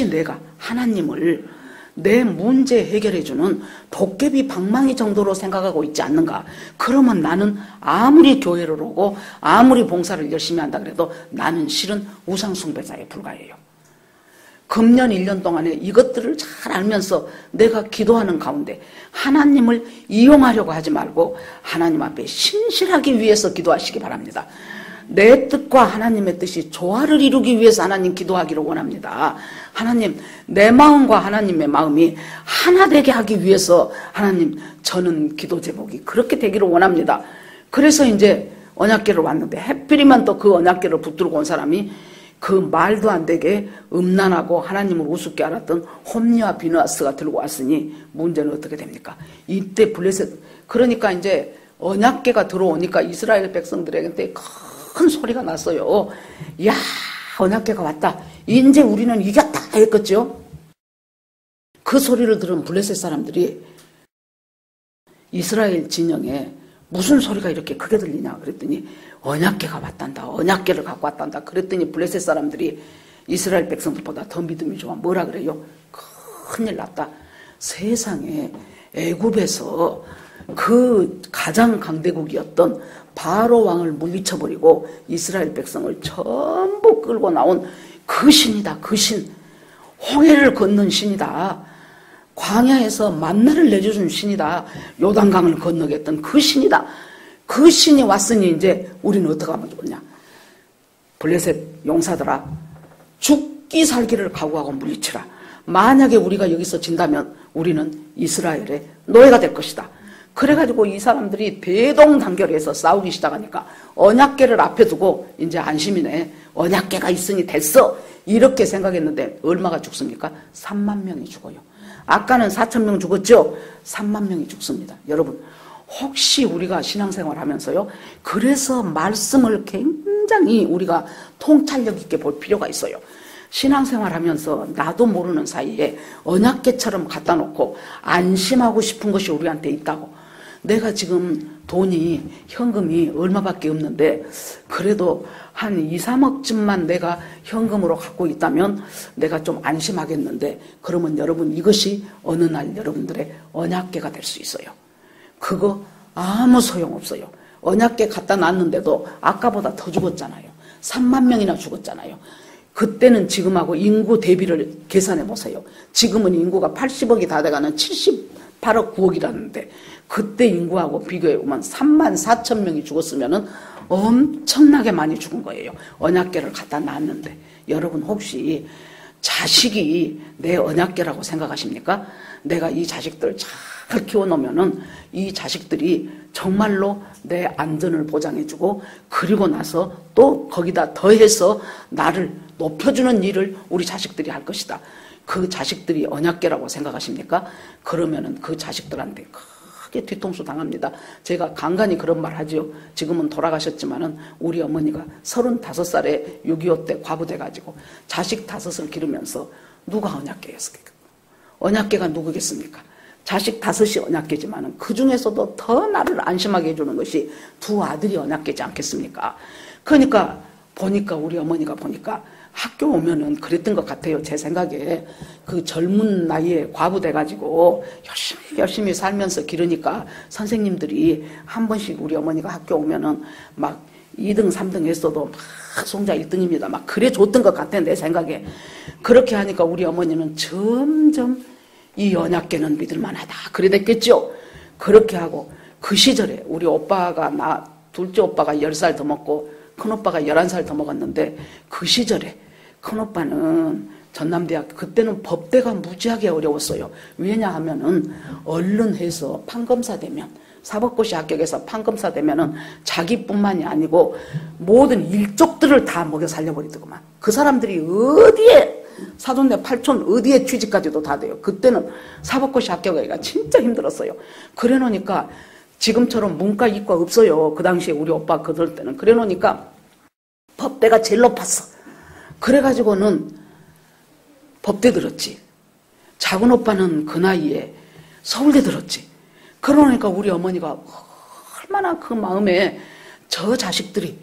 내가 하나님을 내 문제 해결해주는 도깨비 방망이 정도로 생각하고 있지 않는가? 그러면 나는 아무리 교회를 오고 아무리 봉사를 열심히 한다 그래도 나는 실은 우상 숭배자에 불과해요. 금년 1년 동안에 이것들을 잘 알면서 내가 기도하는 가운데 하나님을 이용하려고 하지 말고 하나님 앞에 신실하기 위해서 기도하시기 바랍니다. 내 뜻과 하나님의 뜻이 조화를 이루기 위해서 하나님 기도하기를 원합니다. 하나님, 내 마음과 하나님의 마음이 하나 되게 하기 위해서 하나님, 저는 기도 제목이 그렇게 되기를 원합니다. 그래서 이제 언약궤를 왔는데 해필이면 또 그 언약궤를 붙들고 온 사람이 그 말도 안 되게 음란하고 하나님을 우습게 알았던 홈리와 비느하스가 들고 왔으니 문제는 어떻게 됩니까? 이때 블레셋, 그러니까 이제 언약궤가 들어오니까 이스라엘 백성들에게 큰 소리가 났어요. 야, 언약궤가 왔다. 이제 우리는 이겼다 했겠죠. 그 소리를 들은 블레셋 사람들이 이스라엘 진영에 무슨 소리가 이렇게 크게 들리냐 그랬더니 언약궤가 왔단다. 언약궤를 갖고 왔단다. 그랬더니 블레셋 사람들이 이스라엘 백성들보다 더 믿음이 좋아. 뭐라 그래요? 큰일 났다. 세상에 애굽에서 그 가장 강대국이었던 바로 왕을 물리쳐버리고 이스라엘 백성을 전부 끌고 나온 그 신이다. 그 신. 홍해를 걷는 신이다. 광야에서 만나를 내주는 신이다. 요단강을 건너게 했던 그 신이다. 그 신이 왔으니 이제 우리는 어떻게 하면 좋냐. 블레셋 용사들아, 죽기 살기를 각오하고 물리치라. 만약에 우리가 여기서 진다면 우리는 이스라엘의 노예가 될 것이다. 그래가지고 이 사람들이 대동단결해서 싸우기 시작하니까 언약궤를 앞에 두고 이제 안심이네. 언약궤가 있으니 됐어. 이렇게 생각했는데 얼마가 죽습니까? 3만 명이 죽어요. 아까는 4천 명 죽었죠? 3만 명이 죽습니다. 여러분, 혹시 우리가 신앙생활 하면서요, 그래서 말씀을 굉장히 우리가 통찰력 있게 볼 필요가 있어요. 신앙생활 하면서 나도 모르는 사이에 언약궤처럼 갖다 놓고 안심하고 싶은 것이 우리한테 있다고. 내가 지금 돈이, 현금이 얼마밖에 없는데 그래도 한 2, 3억쯤만 내가 현금으로 갖고 있다면 내가 좀 안심하겠는데, 그러면 여러분 이것이 어느 날 여러분들의 언약궤가 될 수 있어요. 그거 아무 소용없어요. 언약궤 갖다 놨는데도 아까보다 더 죽었잖아요. 3만 명이나 죽었잖아요. 그때는 지금하고 인구 대비를 계산해 보세요. 지금은 인구가 80억이 다 돼가는 78억 9억이라는데 그때 인구하고 비교해 보면 3만 4천 명이 죽었으면 엄청나게 많이 죽은 거예요. 언약궤를 갖다 놨는데. 여러분 혹시 자식이 내 언약궤라고 생각하십니까? 내가 이 자식들 잘 키워놓으면은 이 자식들이 정말로 내 안전을 보장해주고 그리고 나서 또 거기다 더해서 나를 높여주는 일을 우리 자식들이 할 것이다. 그 자식들이 언약궤라고 생각하십니까? 그러면은 그 자식들한테 크게 뒤통수 당합니다. 제가 간간히 그런 말 하지요. 지금은 돌아가셨지만은 우리 어머니가 35살에 6.25 때 과부돼가지고 자식 5을 기르면서 누가 언약궤였을까? 언약궤가 누구겠습니까? 자식 5이 언약궤지만은 그 중에서도 더 나를 안심하게 해주는 것이 두 아들이 언약궤지 않겠습니까? 그러니까 보니까 우리 어머니가 보니까 학교 오면은 그랬던 것 같아요. 제 생각에 그 젊은 나이에 과부돼가지고 열심히 살면서 기르니까 선생님들이 한 번씩 우리 어머니가 학교 오면은 막 2등 3등 했어도 막 송자 1등입니다. 막 그래 줬던 것 같아 내 생각에. 그렇게 하니까 우리 어머니는 점점 이 언약궤는 믿을만하다 그래 됐겠죠. 그렇게 하고 그 시절에 우리 오빠가 둘째 오빠가 10살 더 먹고 큰오빠가 11살 더 먹었는데 그 시절에 큰오빠는 전남대학교. 그때는 법대가 무지하게 어려웠어요. 왜냐하면은 얼른 해서 판검사 되면, 사법고시 합격해서 판검사 되면은 자기뿐만이 아니고 모든 일족들을 다 먹여 살려버리더구만. 그 사람들이 어디에 사돈네 팔촌 어디에 취직까지도 다 돼요. 그때는 사법고시 합격하기가 진짜 힘들었어요. 그래 놓으니까 지금처럼 문과 이과 없어요. 그 당시에 우리 오빠 그들 때는. 그래 놓으니까 법대가 제일 높았어. 그래가지고는 법대 들었지. 작은 오빠는 그 나이에 서울대 들었지. 그러니까 우리 어머니가 얼마나 그 마음에 저 자식들이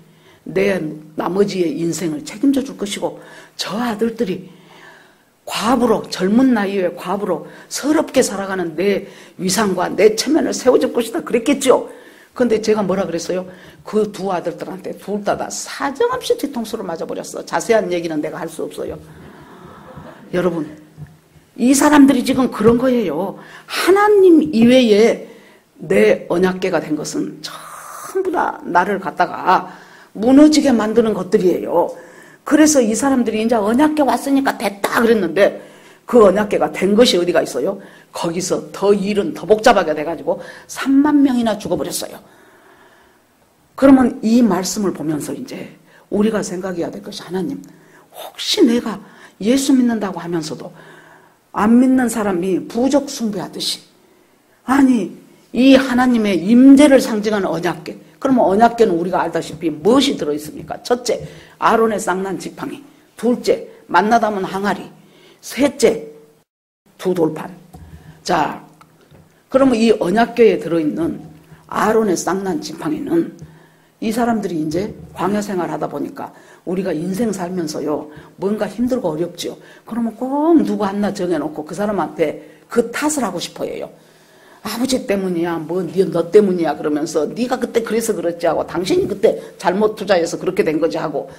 내 나머지의 인생을 책임져 줄 것이고 저 아들들이 과부로, 젊은 나이에 과부로 서럽게 살아가는 내 위상과 내 체면을 세워줄 것이다 그랬겠죠. 근데 제가 뭐라 그랬어요? 그 두 아들들한테 둘 다 사정없이 뒤통수를 맞아버렸어. 자세한 얘기는 내가 할 수 없어요. 여러분, 이 사람들이 지금 그런 거예요. 하나님 이외에 내 언약궤가 된 것은 전부 다 나를 갖다가 무너지게 만드는 것들이에요. 그래서 이 사람들이 이제 언약궤 왔으니까 됐다 그랬는데 그 언약궤가 된 것이 어디가 있어요? 거기서 더 일은 더 복잡하게 돼가지고 3만 명이나 죽어버렸어요. 그러면 이 말씀을 보면서 이제 우리가 생각해야 될 것이 하나님, 혹시 내가 예수 믿는다고 하면서도 안 믿는 사람이 부적 숭배하듯이, 아니 이 하나님의 임재를 상징하는 언약궤, 그러면 언약궤는 우리가 알다시피 무엇이 들어있습니까? 첫째, 아론의 쌍난 지팡이. 둘째, 만나 담은 항아리. 셋째, 두 돌판. 자, 그러면 이 언약궤에 들어있는 아론의 쌍난 지팡이는 이 사람들이 이제 광야 생활 하다 보니까 우리가 인생 살면서요, 뭔가 힘들고 어렵죠. 그러면 꼭 누구 하나 정해놓고 그 사람한테 그 탓을 하고 싶어 해요. 아버지 때문이야, 너 때문이야 그러면서 네가 그때 그래서 그랬지 하고 당신이 그때 잘못 투자해서 그렇게 된 거지 하고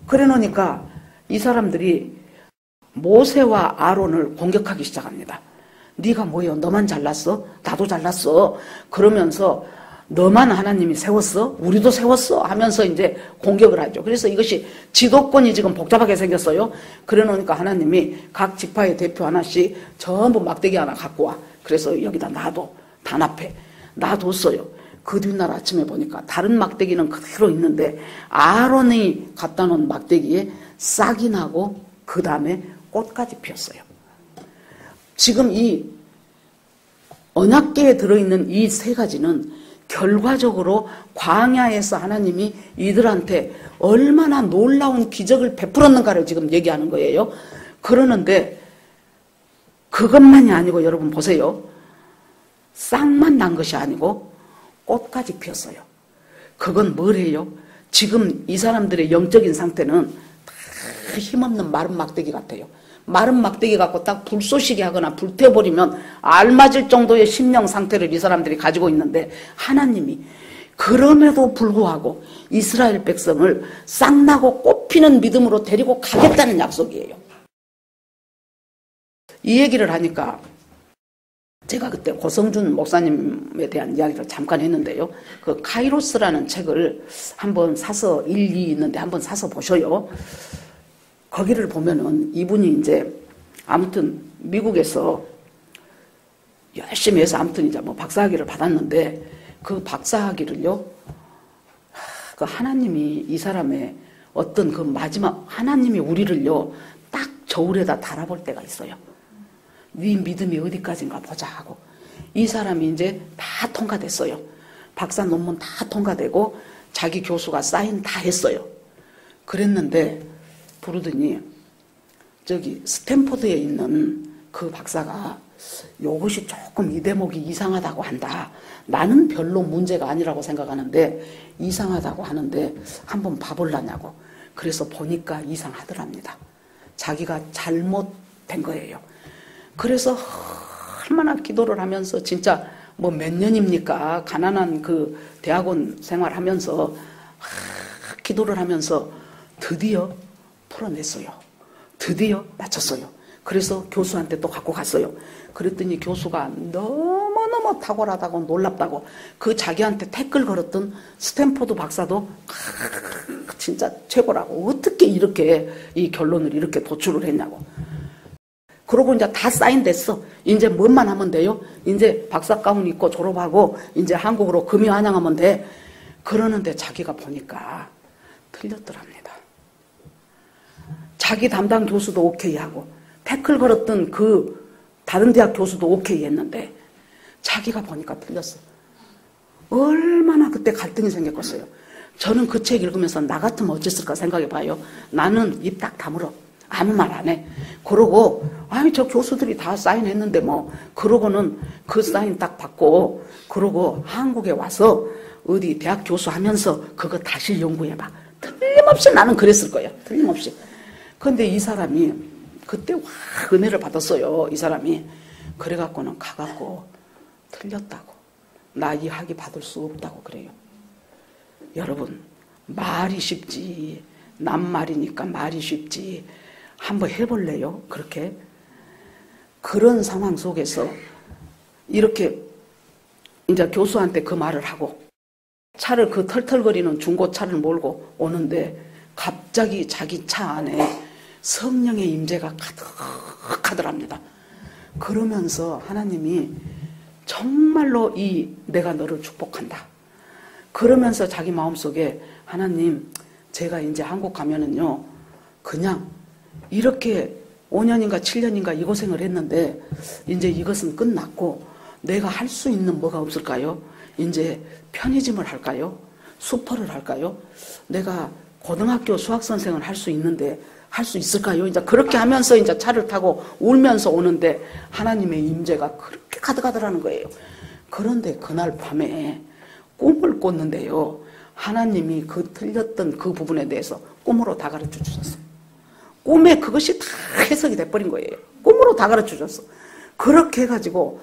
그래 놓으니까 이 사람들이 모세와 아론을 공격하기 시작합니다. 네가 뭐요? 너만 잘났어? 나도 잘났어. 그러면서 너만 하나님이 세웠어? 우리도 세웠어? 하면서 이제 공격을 하죠. 그래서 이것이 지도권이 지금 복잡하게 생겼어요. 그래 놓으니까 하나님이 각 지파의 대표 하나씩 전부 막대기 하나 갖고 와. 그래서 여기다 놔둬. 단 앞에 놔뒀어요. 그 뒷날 아침에 보니까 다른 막대기는 그대로 있는데 아론이 갖다 놓은 막대기에 싹이 나고 그 다음에 꽃까지 피었어요. 지금 이 언약궤에 들어있는 이 세 가지는 결과적으로 광야에서 하나님이 이들한테 얼마나 놀라운 기적을 베풀었는가를 지금 얘기하는 거예요. 그러는데 그것만이 아니고 여러분 보세요. 싹만 난 것이 아니고 꽃까지 피었어요. 그건 뭐래요? 지금 이 사람들의 영적인 상태는 다 힘없는 마른 막대기 같아요. 마른 막대기 갖고 딱 불쏘시개 하거나 불태워버리면 알맞을 정도의 심령 상태를 이 사람들이 가지고 있는데 하나님이 그럼에도 불구하고 이스라엘 백성을 싹나고 꽃피는 믿음으로 데리고 가겠다는 약속이에요. 이 얘기를 하니까 제가 그때 고성준 목사님에 대한 이야기를 잠깐 했는데요. 그 카이로스라는 책을 한번 사서 1, 2 있는데 한번 사서 보셔요. 거기를 보면은 이분이 이제 아무튼 미국에서 열심히 해서 아무튼 이제 뭐 박사학위를 받았는데 그 박사학위를요, 그 하나님이 이 사람의 어떤 그 마지막, 하나님이 우리를요, 딱 저울에다 달아볼 때가 있어요. 네 믿음이 어디까지인가 보자 하고. 이 사람이 이제 다 통과됐어요. 박사 논문 다 통과되고 자기 교수가 사인 다 했어요. 그랬는데 부르더니 저기 스탠포드에 있는 그 박사가 이것이 조금 이 대목이 이상하다고 한다. 나는 별로 문제가 아니라고 생각하는데 이상하다고 하는데 한번 봐볼라냐고. 그래서 보니까 이상하더랍니다. 자기가 잘못된 거예요. 그래서 얼마나 기도를 하면서 진짜 뭐 몇 년입니까? 가난한 그 대학원 생활하면서 기도를 하면서 드디어 풀어냈어요. 드디어 맞췄어요. 그래서 교수한테 또 갖고 갔어요. 그랬더니 교수가 너무너무 탁월하다고 놀랍다고 그 자기한테 태클 걸었던 스탠포드 박사도 진짜 최고라고 어떻게 이렇게 이 결론을 이렇게 도출을 했냐고. 그러고 이제 다 사인됐어. 이제 뭐만 하면 돼요? 이제 박사 가운 입고 졸업하고 이제 한국으로 금이 환영하면 돼. 그러는데 자기가 보니까 틀렸더랍니다. 자기 담당 교수도 오케이 하고 태클 걸었던 그 다른 대학 교수도 오케이 했는데 자기가 보니까 틀렸어. 얼마나 그때 갈등이 생겼겠어요. 저는 그 책 읽으면서 나 같으면 어땠을까 생각해 봐요. 나는 입 딱 다물어. 아무 말 안 해. 그러고 아니 저 교수들이 다 사인했는데 뭐 그러고는 그 사인 딱 받고 그러고 한국에 와서 어디 대학 교수 하면서 그거 다시 연구해봐. 틀림없이 나는 그랬을 거야. 틀림없이. 근데 이 사람이 그때 확 은혜를 받았어요. 이 사람이. 그래갖고는 가갖고 틀렸다고. 나 이 학위 받을 수 없다고 그래요. 여러분 말이 쉽지. 낱말이니까 말이 쉽지. 한번 해볼래요? 그렇게? 그런 상황 속에서 이렇게 이제 교수한테 그 말을 하고 차를 그 털털거리는 중고차를 몰고 오는데 갑자기 자기 차 안에 성령의 임재가 가득하더랍니다. 그러면서 하나님이 정말로 내가 너를 축복한다. 그러면서 자기 마음속에 하나님 제가 이제 한국 가면은요 그냥 이렇게 5년인가 7년인가 이 고생을 했는데 이제 이것은 끝났고 내가 할 수 있는 뭐가 없을까요? 이제 편의점을 할까요? 수퍼를 할까요? 내가 고등학교 수학선생을 할 수 있는데 할 수 있을까요? 이제 그렇게 하면서 이제 차를 타고 울면서 오는데 하나님의 임재가 그렇게 가득하더라는 거예요. 그런데 그날 밤에 꿈을 꿨는데요. 하나님이 그 틀렸던 그 부분에 대해서 꿈으로 다 가르쳐 주셨어요. 꿈에 그것이 다 해석이 돼버린 거예요. 꿈으로 다 가르쳐 줬어. 그렇게 해가지고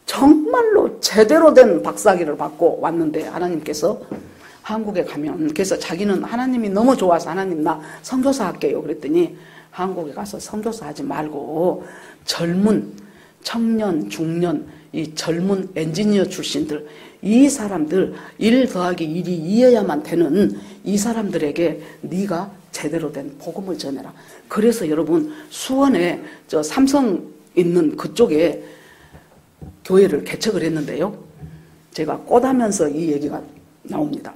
정말로 제대로 된 박사학위를 받고 왔는데 하나님께서 한국에 가면 그래서 자기는 하나님이 너무 좋아서 하나님 나 선교사 할게요. 그랬더니 한국에 가서 선교사 하지 말고 젊은 청년, 중년 이 젊은 엔지니어 출신들 이 사람들 1 더하기 1이 2여야만 되는 이 사람들에게 네가 제대로 된 복음을 전해라. 그래서 여러분 수원에 저 삼성 있는 그쪽에 교회를 개척을 했는데요. 제가 꽃하면서 이 얘기가 나옵니다.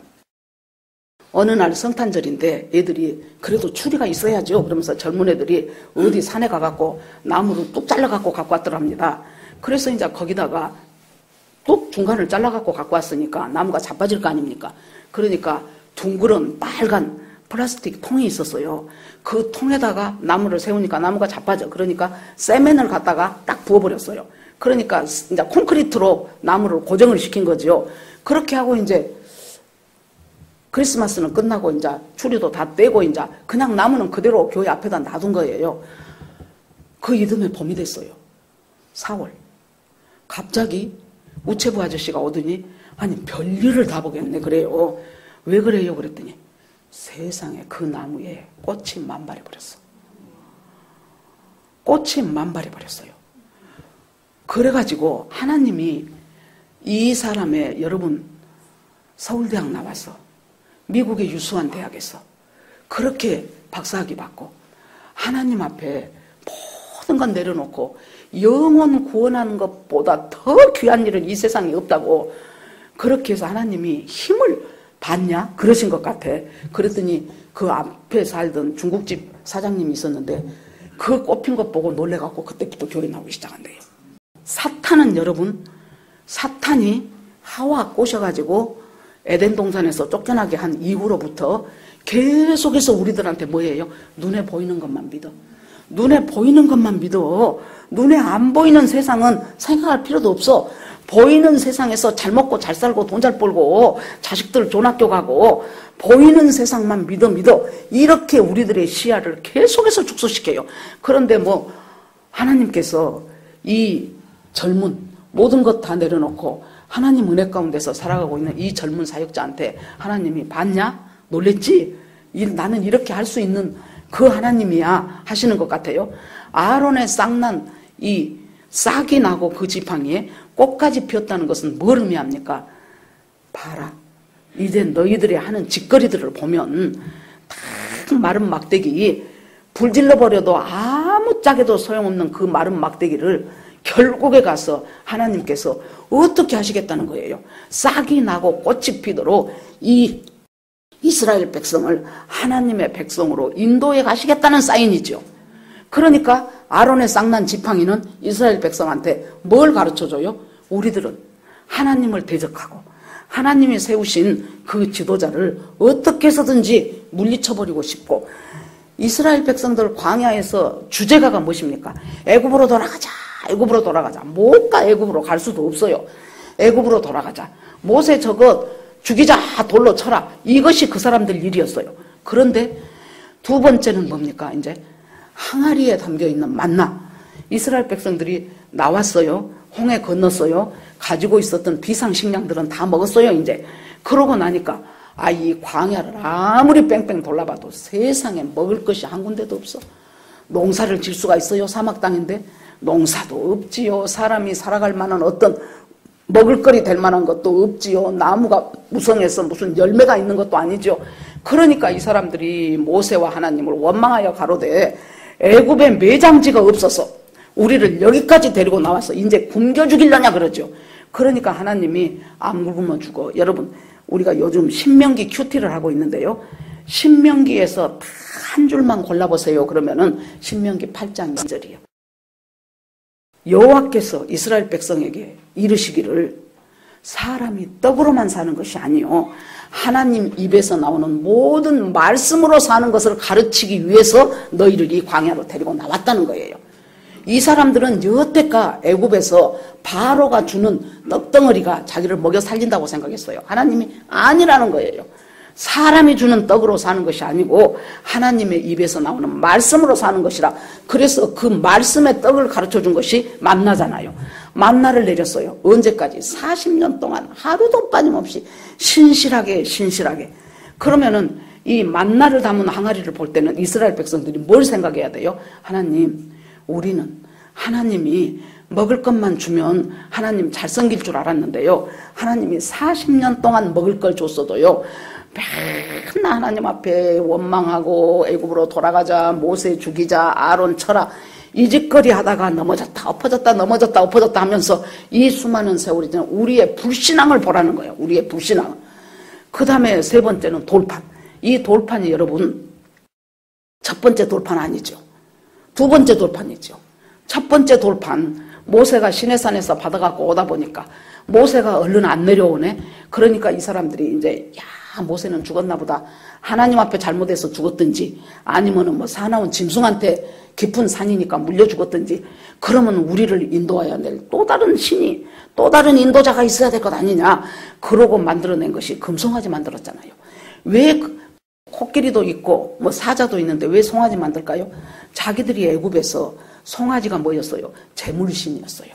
어느 날 성탄절인데 애들이 그래도 추리가 있어야죠. 그러면서 젊은 애들이 어디 산에 가갖고 나무를 뚝 잘라갖고 갖고 왔더랍니다. 그래서 이제 거기다가 뚝 중간을 잘라갖고 갖고 왔으니까 나무가 자빠질 거 아닙니까? 그러니까 둥그런 빨간 플라스틱 통이 있었어요. 그 통에다가 나무를 세우니까 나무가 자빠져. 그러니까 세멘을 갖다가 딱 부어버렸어요. 그러니까 이제 콘크리트로 나무를 고정을 시킨 거죠. 그렇게 하고 이제 크리스마스는 끝나고 이제 추리도 다 떼고 이제 그냥 나무는 그대로 교회 앞에다 놔둔 거예요. 그 이듬해 봄이 됐어요. 4월. 갑자기 우체부 아저씨가 오더니 아니 별일을 다 보겠네 그래요. 왜 그래요? 그랬더니 세상에 그 나무에 꽃이 만발해 버렸어. 꽃이 만발해 버렸어요. 그래가지고 하나님이 이 사람의 여러분 서울대학 나와서 미국의 유수한 대학에서 그렇게 박사학위 받고 하나님 앞에 모든 건 내려놓고 영혼 구원하는 것보다 더 귀한 일은 이 세상에 없다고 그렇게 해서 하나님이 힘을 받냐? 그러신 것 같아. 그랬더니 그 앞에 살던 중국집 사장님이 있었는데 그 꽃핀 것 보고 놀래갖고 그때부터 교회 나오기 시작한대요. 사탄은 여러분 사탄이 하와 꼬셔가지고 에덴 동산에서 쫓겨나게 한 이후로부터 계속해서 우리들한테 뭐예요? 눈에 보이는 것만 믿어. 눈에 보이는 것만 믿어. 눈에 안 보이는 세상은 생각할 필요도 없어. 보이는 세상에서 잘 먹고 잘 살고 돈 잘 벌고 자식들 좋은 학교 가고 보이는 세상만 믿어. 이렇게 우리들의 시야를 계속해서 축소시켜요. 그런데 뭐 하나님께서 이 젊은 모든 것 다 내려놓고 하나님 은혜 가운데서 살아가고 있는 이 젊은 사역자한테 하나님이 봤냐? 놀랬지? 나는 이렇게 할 수 있는 그 하나님이야 하시는 것 같아요. 아론의 쌍난 이 싹이 나고 그 지팡이에 꽃까지 피었다는 것은 뭘 의미합니까? 봐라. 이제 너희들이 하는 짓거리들을 보면 딱 마른 막대기 불질러 버려도 아무짝에도 소용없는 그 마른 막대기를 결국에 가서 하나님께서 어떻게 하시겠다는 거예요. 싹이 나고 꽃이 피도록 이 이스라엘 백성을 하나님의 백성으로 인도해 가시겠다는 사인이죠. 그러니까 아론의 쌍난 지팡이는 이스라엘 백성한테 뭘 가르쳐줘요? 우리들은 하나님을 대적하고 하나님이 세우신 그 지도자를 어떻게 해서든지 물리쳐버리고 싶고, 이스라엘 백성들 광야에서 주제가가 무엇입니까? 애굽으로 돌아가자, 애굽으로 돌아가자. 못 가, 애굽으로 갈 수도 없어요. 애굽으로 돌아가자. 모세 저거 죽이자, 돌로 쳐라. 이것이 그 사람들 일이었어요. 그런데 두 번째는 뭡니까? 이제 항아리에 담겨있는 만나. 이스라엘 백성들이 나왔어요. 홍해 건넜어요. 가지고 있었던 비상식량들은 다 먹었어요. 이제 그러고 나니까 이 광야를 아무리 뺑뺑 돌아봐도 세상에 먹을 것이 한 군데도 없어. 농사를 질 수가 있어요? 사막 땅인데 농사도 없지요. 사람이 살아갈 만한 어떤 먹을거리 될 만한 것도 없지요. 나무가 무성해서 무슨 열매가 있는 것도 아니죠. 그러니까 이 사람들이 모세와 하나님을 원망하여 가로되 애굽에 매장지가 없어서 우리를 여기까지 데리고 나와서 이제 굶겨 죽이려냐 그러죠. 그러니까 하나님이 안 굶어 죽어. 여러분, 우리가 요즘 신명기 큐티를 하고 있는데요. 신명기에서 한 줄만 골라보세요. 그러면은 신명기 8장 2절이에요. 여호와께서 이스라엘 백성에게 이르시기를 사람이 떡으로만 사는 것이 아니요 하나님 입에서 나오는 모든 말씀으로 사는 것을 가르치기 위해서 너희를 이 광야로 데리고 나왔다는 거예요. 이 사람들은 여태까 애굽에서 바로가 주는 떡덩어리가 자기를 먹여 살린다고 생각했어요. 하나님이 아니라는 거예요. 사람이 주는 떡으로 사는 것이 아니고 하나님의 입에서 나오는 말씀으로 사는 것이라. 그래서 그 말씀의 떡을 가르쳐 준 것이 만나잖아요. 만나를 내렸어요. 언제까지? 40년 동안 하루도 빠짐없이 신실하게. 그러면은 이 만나를 담은 항아리를 볼 때는 이스라엘 백성들이 뭘 생각해야 돼요? 하나님, 우리는 하나님이 먹을 것만 주면 하나님 잘 섬길 줄 알았는데요. 하나님이 40년 동안 먹을 걸 줬어도요. 맨날 하나님 앞에 원망하고 애굽으로 돌아가자, 모세 죽이자, 아론 쳐라, 이 짓거리 하다가 넘어졌다 엎어졌다 넘어졌다 엎어졌다 하면서 이 수많은 세월이 지난 우리의 불신앙을 보라는 거예요. 우리의 불신앙. 그 다음에 세 번째는 돌판. 이 돌판이 여러분 첫 번째 돌판 아니죠. 두 번째 돌판이죠. 첫 번째 돌판, 모세가 시내산에서 받아갖고 오다 보니까 모세가 얼른 안 내려오네. 그러니까 이 사람들이 이제 모세는 죽었나 보다. 하나님 앞에 잘못해서 죽었든지 아니면은 뭐 사나운 짐승한테 깊은 산이니까 물려 죽었든지, 그러면 우리를 인도해야 될 또 다른 신이, 또 다른 인도자가 있어야 될 것 아니냐. 그러고 만들어낸 것이 금송아지 만들었잖아요. 왜 코끼리도 있고 뭐 사자도 있는데 왜 송아지 만들까요? 자기들이 애굽에서 송아지가 뭐였어요? 재물신이었어요.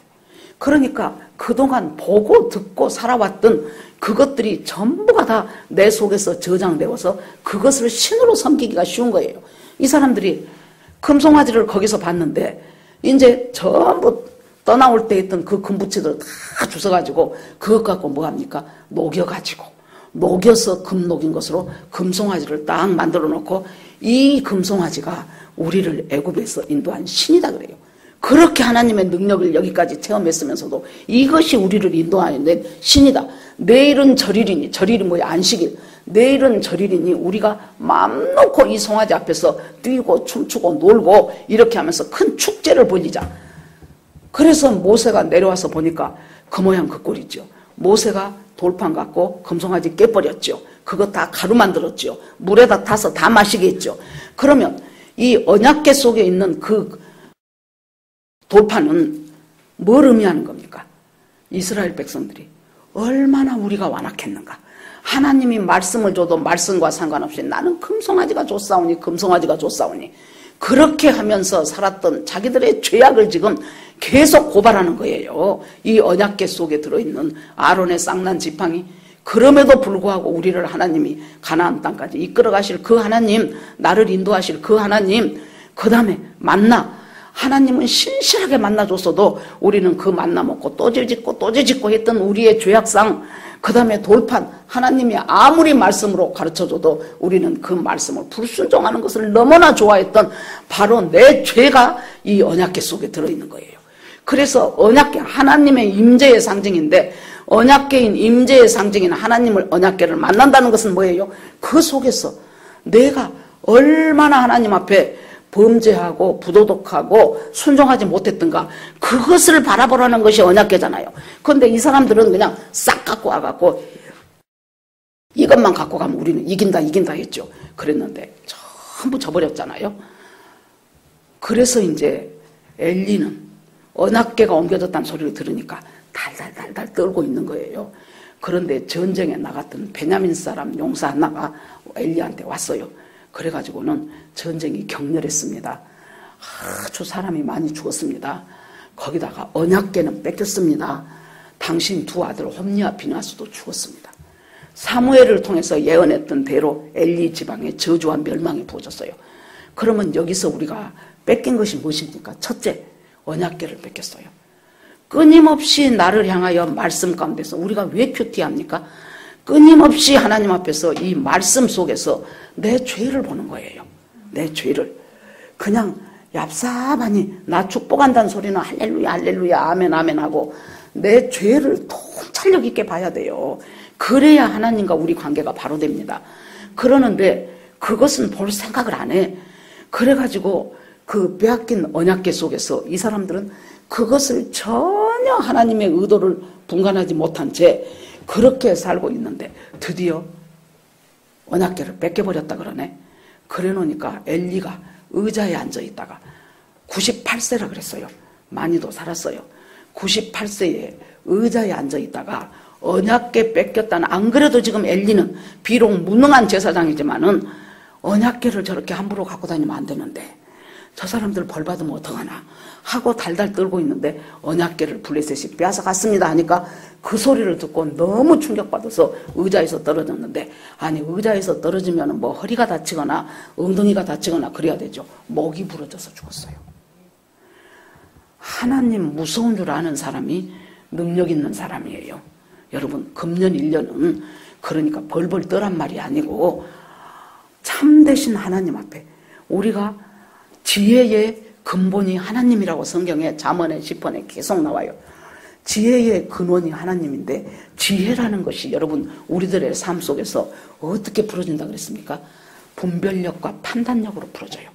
그러니까 그동안 보고 듣고 살아왔던 그것들이 전부가 다 내 속에서 저장되어서 그것을 신으로 섬기기가 쉬운 거예요. 이 사람들이 금송아지를 거기서 봤는데 이제 전부 떠나올 때 있던 그 금부치들 다 주워가지고 그것 갖고 뭐합니까? 녹여가지고 녹여서 금 녹인 것으로 금송아지를 딱 만들어 놓고 이 금송아지가 우리를 애굽에서 인도한 신이다 그래요. 그렇게 하나님의 능력을 여기까지 체험했으면서도 이것이 우리를 인도하는 신이다. 내일은 절일이니, 절일이 뭐야? 안식일. 내일은 절일이니 우리가 마음 놓고 이 송아지 앞에서 뛰고 춤추고 놀고 이렇게 하면서 큰 축제를 벌이자. 그래서 모세가 내려와서 보니까 그 모양 그 꼴이죠. 모세가 돌판 갖고 금송아지 깨버렸죠. 그거 다 가루 만들었죠. 물에다 타서 다 마시게 했죠. 그러면 이 언약궤 속에 있는 그 돌판은 뭘 의미하는 겁니까? 이스라엘 백성들이 얼마나 우리가 완악했는가. 하나님이 말씀을 줘도 말씀과 상관없이 나는 금송아지가 좋사오니 금송아지가 좋사오니 그렇게 하면서 살았던 자기들의 죄악을 지금 계속 고발하는 거예요. 이 언약궤 속에 들어있는 아론의 쌍난 지팡이. 그럼에도 불구하고 우리를 하나님이 가나안 땅까지 이끌어 가실 그 하나님, 나를 인도하실 그 하나님, 그 다음에 만나. 하나님은 신실하게 만나줬어도 우리는 그 만나 먹고 또 죄짓고 또 죄짓고 했던 우리의 죄악상, 그 다음에 돌판, 하나님이 아무리 말씀으로 가르쳐줘도 우리는 그 말씀을 불순종하는 것을 너무나 좋아했던 바로 내 죄가 이 언약궤 속에 들어있는 거예요. 그래서 언약궤, 하나님의 임재의 상징인데 언약궤인 임재의 상징인 하나님을 언약궤를 만난다는 것은 뭐예요? 그 속에서 내가 얼마나 하나님 앞에 범죄하고 부도덕하고 순종하지 못했던가 그것을 바라보라는 것이 언약궤잖아요. 그런데 이 사람들은 그냥 싹 갖고 와갖고 이것만 갖고 가면 우리는 이긴다 했죠. 그랬는데 전부 져버렸잖아요. 그래서 이제 엘리는 언약궤가 옮겨졌다는 소리를 들으니까 달달달달 떨고 있는 거예요. 그런데 전쟁에 나갔던 베냐민 사람 용사 하나가 엘리한테 왔어요. 그래가지고는 전쟁이 격렬했습니다. 아주 사람이 많이 죽었습니다. 거기다가 언약궤는 뺏겼습니다. 당신 두 아들 홈리와 비나스도 죽었습니다. 사무엘을 통해서 예언했던 대로 엘리 지방에 저주와 멸망이 부어졌어요. 그러면 여기서 우리가 뺏긴 것이 무엇입니까? 첫째, 언약궤를 뺏겼어요. 끊임없이 나를 향하여 말씀 가운데서 우리가 왜 큐티합니까? 끊임없이 하나님 앞에서 이 말씀 속에서 내 죄를 보는 거예요. 내 죄를. 그냥 얍삽하니 나 축복한다는 소리는 할렐루야 할렐루야 아멘 아멘 하고 내 죄를 통찰력 있게 봐야 돼요. 그래야 하나님과 우리 관계가 바로 됩니다. 그러는데 그것은 볼 생각을 안 해. 그래가지고 그 빼앗긴 언약궤 속에서 이 사람들은 그것을 전혀 하나님의 의도를 분간하지 못한 채 그렇게 살고 있는데 드디어 언약궤를 뺏겨버렸다 그러네. 그래 놓으니까 엘리가 의자에 앉아있다가 98세라 그랬어요. 많이도 살았어요. 98세에 의자에 앉아있다가 언약궤 뺏겼다는, 안 그래도 지금 엘리는 비록 무능한 제사장이지만은 언약궤를 저렇게 함부로 갖고 다니면 안 되는데 저 사람들 벌 받으면 어떡하나 하고 달달 떨고 있는데 언약궤를 블레셋이 빼앗아 갔습니다 하니까 그 소리를 듣고 너무 충격받아서 의자에서 떨어졌는데, 아니 의자에서 떨어지면 뭐 허리가 다치거나 엉덩이가 다치거나 그래야 되죠. 목이 부러져서 죽었어요. 하나님 무서운 줄 아는 사람이 능력 있는 사람이에요. 여러분, 금년 1년은 그러니까 벌벌 떠란 말이 아니고 참되신 하나님 앞에 우리가 지혜의 근본이 하나님이라고 성경에 잠언에 10번에 계속 나와요. 지혜의 근원이 하나님인데 지혜라는 것이 여러분 우리들의 삶 속에서 어떻게 풀어진다 그랬습니까? 분별력과 판단력으로 풀어져요.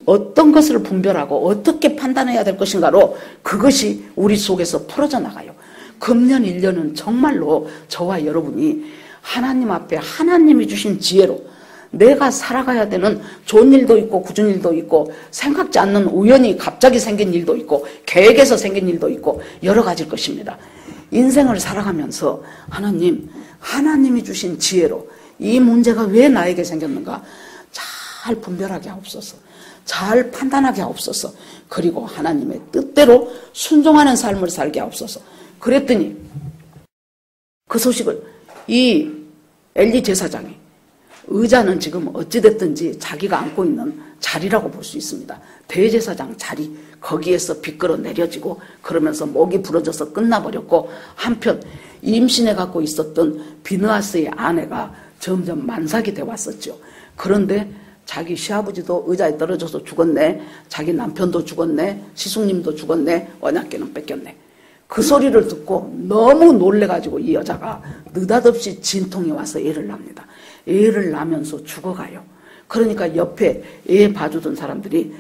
어떤 것을 분별하고 어떻게 판단해야 될 것인가로 그것이 우리 속에서 풀어져 나가요. 금년 1년은 정말로 저와 여러분이 하나님 앞에 하나님이 주신 지혜로 내가 살아가야 되는 좋은 일도 있고 굳은 일도 있고 생각지 않는 우연히 갑자기 생긴 일도 있고 계획에서 생긴 일도 있고 여러 가지일 것입니다. 인생을 살아가면서 하나님이 주신 지혜로 이 문제가 왜 나에게 생겼는가 잘 분별하게 하옵소서. 잘 판단하게 하옵소서. 그리고 하나님의 뜻대로 순종하는 삶을 살게 하옵소서. 그랬더니 그 소식을 이 엘리 제사장이, 의자는 지금 어찌됐든지 자기가 앉고 있는 자리라고 볼 수 있습니다. 대제사장 자리, 거기에서 비끌어 내려지고 그러면서 목이 부러져서 끝나버렸고, 한편 임신해 갖고 있었던 비느하스의 아내가 점점 만삭이 돼 왔었죠. 그런데 자기 시아버지도 의자에 떨어져서 죽었네, 자기 남편도 죽었네, 시숙님도 죽었네, 언약궤는 뺏겼네. 그 소리를 듣고 너무 놀래가지고 이 여자가 느닷없이 진통이 와서 애를 납니다. 애를 낳으면서 죽어가요. 그러니까 옆에 애 봐주던 사람들이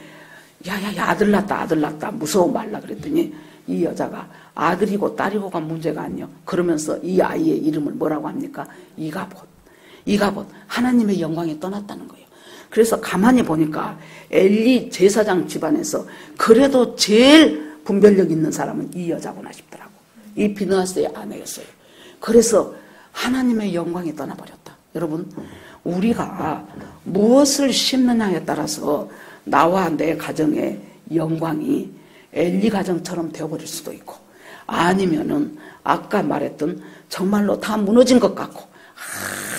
야야야 아들 낳았다 무서워 말라 그랬더니 이 여자가 아들이고 딸이고가 문제가 아니요. 그러면서 이 아이의 이름을 뭐라고 합니까? 이가봇. 하나님의 영광이 떠났다는 거예요. 그래서 가만히 보니까 엘리 제사장 집안에서 그래도 제일 분별력 있는 사람은 이 여자구나 싶더라고. 이 비느하스의 아내였어요. 그래서 하나님의 영광이 떠나버렸다. 여러분, 우리가 무엇을 심느냐에 따라서 나와 내 가정의 영광이 엘리 가정처럼 되어버릴 수도 있고, 아니면은 아까 말했던 정말로 다 무너진 것 같고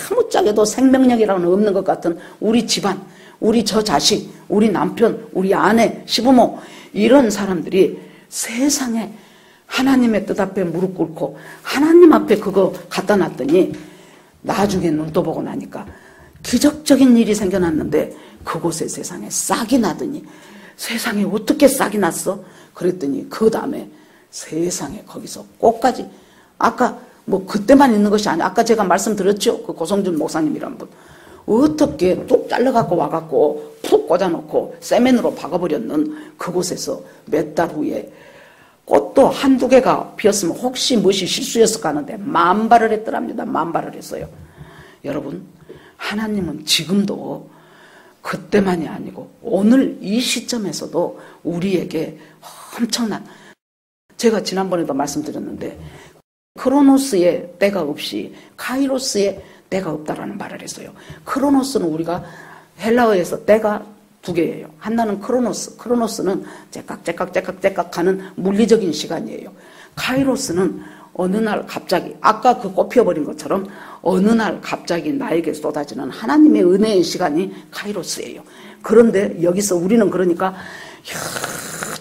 아무짝에도 생명력이라고는 없는 것 같은 우리 집안, 우리 저 자식, 우리 남편, 우리 아내, 시부모, 이런 사람들이 세상에 하나님의 뜻 앞에 무릎 꿇고 하나님 앞에 그거 갖다 놨더니 나중에 눈 떠보고 나니까 기적적인 일이 생겨났는데 그곳에 세상에 싹이 나더니 세상에 어떻게 싹이 났어? 그랬더니 그 다음에 세상에 거기서 꽃까지 아까 뭐 그때만 있는 것이 아니야. 아까 제가 말씀드렸죠. 그 고성준 목사님이란 분. 어떻게 뚝 잘라갖고 와갖고 푹 꽂아놓고 세면으로 박아버렸는 그곳에서 몇 달 후에 꽃도 한두 개가 피었으면 혹시 무엇이 실수였을까 하는데 만발을 했더랍니다. 만발을 했어요. 여러분, 하나님은 지금도 그때만이 아니고 오늘 이 시점에서도 우리에게 엄청난, 제가 지난번에도 말씀드렸는데 크로노스의 때가 없이 카이로스의 때가 없다라는 말을 했어요. 크로노스는 우리가 헬라어에서 때가 두 개예요. 하나는 크로노스는 째깍째깍 하는 물리적인 시간이에요. 카이로스는 어느 날 갑자기 아까 그 꽃 피어버린 것처럼 어느 날 갑자기 나에게 쏟아지는 하나님의 은혜의 시간이 카이로스예요. 그런데 여기서 우리는 그러니까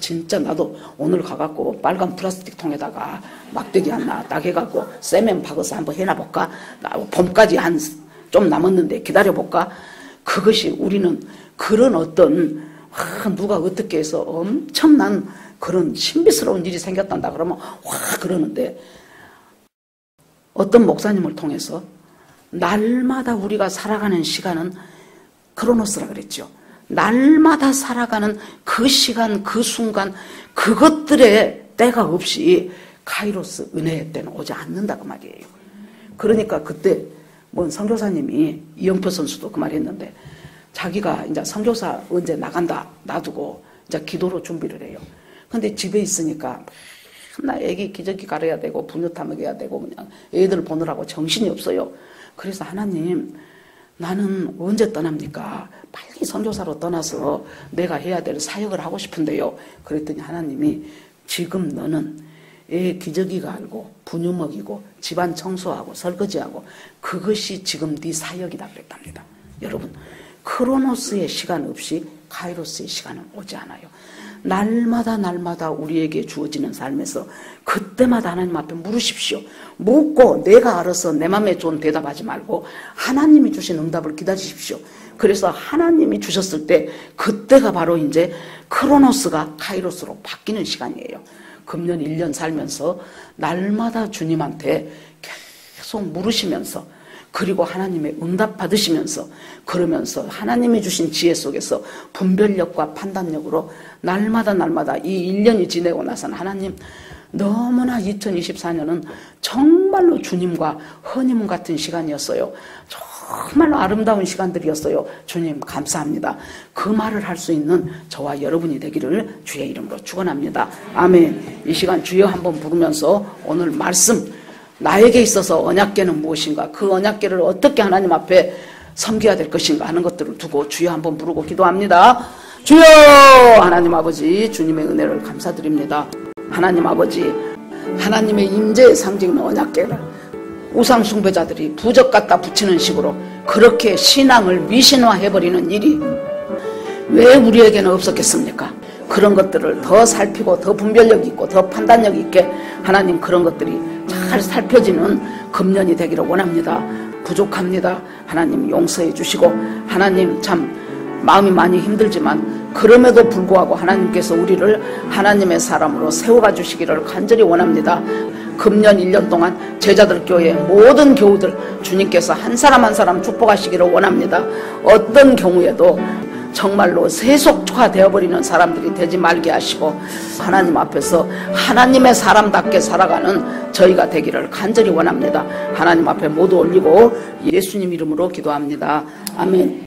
진짜 나도 오늘 가갖고 빨간 플라스틱 통에다가 막대기 하나 딱 해갖고 세면 박아서 한번 해놔볼까? 봄까지 한 좀 남았는데 기다려볼까? 그것이 우리는 그런 어떤 누가 어떻게 해서 엄청난 그런 신비스러운 일이 생겼단다 그러면 그러는데 어떤 목사님을 통해서 날마다 우리가 살아가는 시간은 크로노스라 그랬죠. 날마다 살아가는 그 시간 그 순간 그것들의 때가 없이 카이로스 은혜의 때는 오지 않는다 그 말이에요. 그러니까 그때 뭔 선교사님이 이영표 선수도 그 말 했는데 자기가 이제 선교사 언제 나간다 놔두고 이제 기도로 준비를 해요. 근데 집에 있으니까 나 애기 기저귀 가려야 되고 분유타 먹여야 되고 그냥 애들 보느라고 정신이 없어요. 그래서 하나님 나는 언제 떠납니까? 빨리 선교사로 떠나서 내가 해야 될 사역을 하고 싶은데요. 그랬더니 하나님이 지금 너는 애 기저귀 갈고 분유 먹이고 집안 청소하고 설거지하고 그것이 지금 네 사역이다 그랬답니다. 여러분 크로노스의 시간 없이 카이로스의 시간은 오지 않아요. 날마다 우리에게 주어지는 삶에서 그때마다 하나님 앞에 물으십시오. 묻고 내가 알아서 내 마음에 좋은 대답하지 말고 하나님이 주신 응답을 기다리십시오. 그래서 하나님이 주셨을 때 그때가 바로 이제 크로노스가 카이로스로 바뀌는 시간이에요. 금년 1년 살면서 날마다 주님한테 계속 물으시면서 그리고 하나님의 응답 받으시면서 그러면서 하나님이 주신 지혜 속에서 분별력과 판단력으로 날마다 이 1년이 지내고 나서는 하나님 너무나 2024년은 정말로 주님과 허니문 같은 시간이었어요. 정말로 아름다운 시간들이었어요. 주님 감사합니다. 그 말을 할 수 있는 저와 여러분이 되기를 주의 이름으로 축원합니다. 아멘. 이 시간 주여 한번 부르면서 오늘 말씀 나에게 있어서 언약궤는 무엇인가 그 언약궤를 어떻게 하나님 앞에 섬겨야 될 것인가 하는 것들을 두고 주여 한번 부르고 기도합니다. 주여 하나님 아버지 주님의 은혜를 감사드립니다. 하나님 아버지 하나님의 임재의 상징인 언약궤를 우상 숭배자들이 부적 갖다 붙이는 식으로 그렇게 신앙을 미신화해버리는 일이 왜 우리에게는 없었겠습니까? 그런 것들을 더 살피고 더 분별력 있고 더 판단력 있게 하나님 그런 것들이 잘 살펴지는 금년이 되기를 원합니다. 부족합니다. 하나님 용서해 주시고 하나님 참 마음이 많이 힘들지만 그럼에도 불구하고 하나님께서 우리를 하나님의 사람으로 세워가 주시기를 간절히 원합니다. 금년 1년 동안 제자들 교회 모든 교우들 주님께서 한 사람 한 사람 축복하시기를 원합니다. 어떤 경우에도 정말로 세속화되어버리는 사람들이 되지 말게 하시고 하나님 앞에서 하나님의 사람답게 살아가는 저희가 되기를 간절히 원합니다. 하나님 앞에 모두 올리고 예수님 이름으로 기도합니다. 아멘.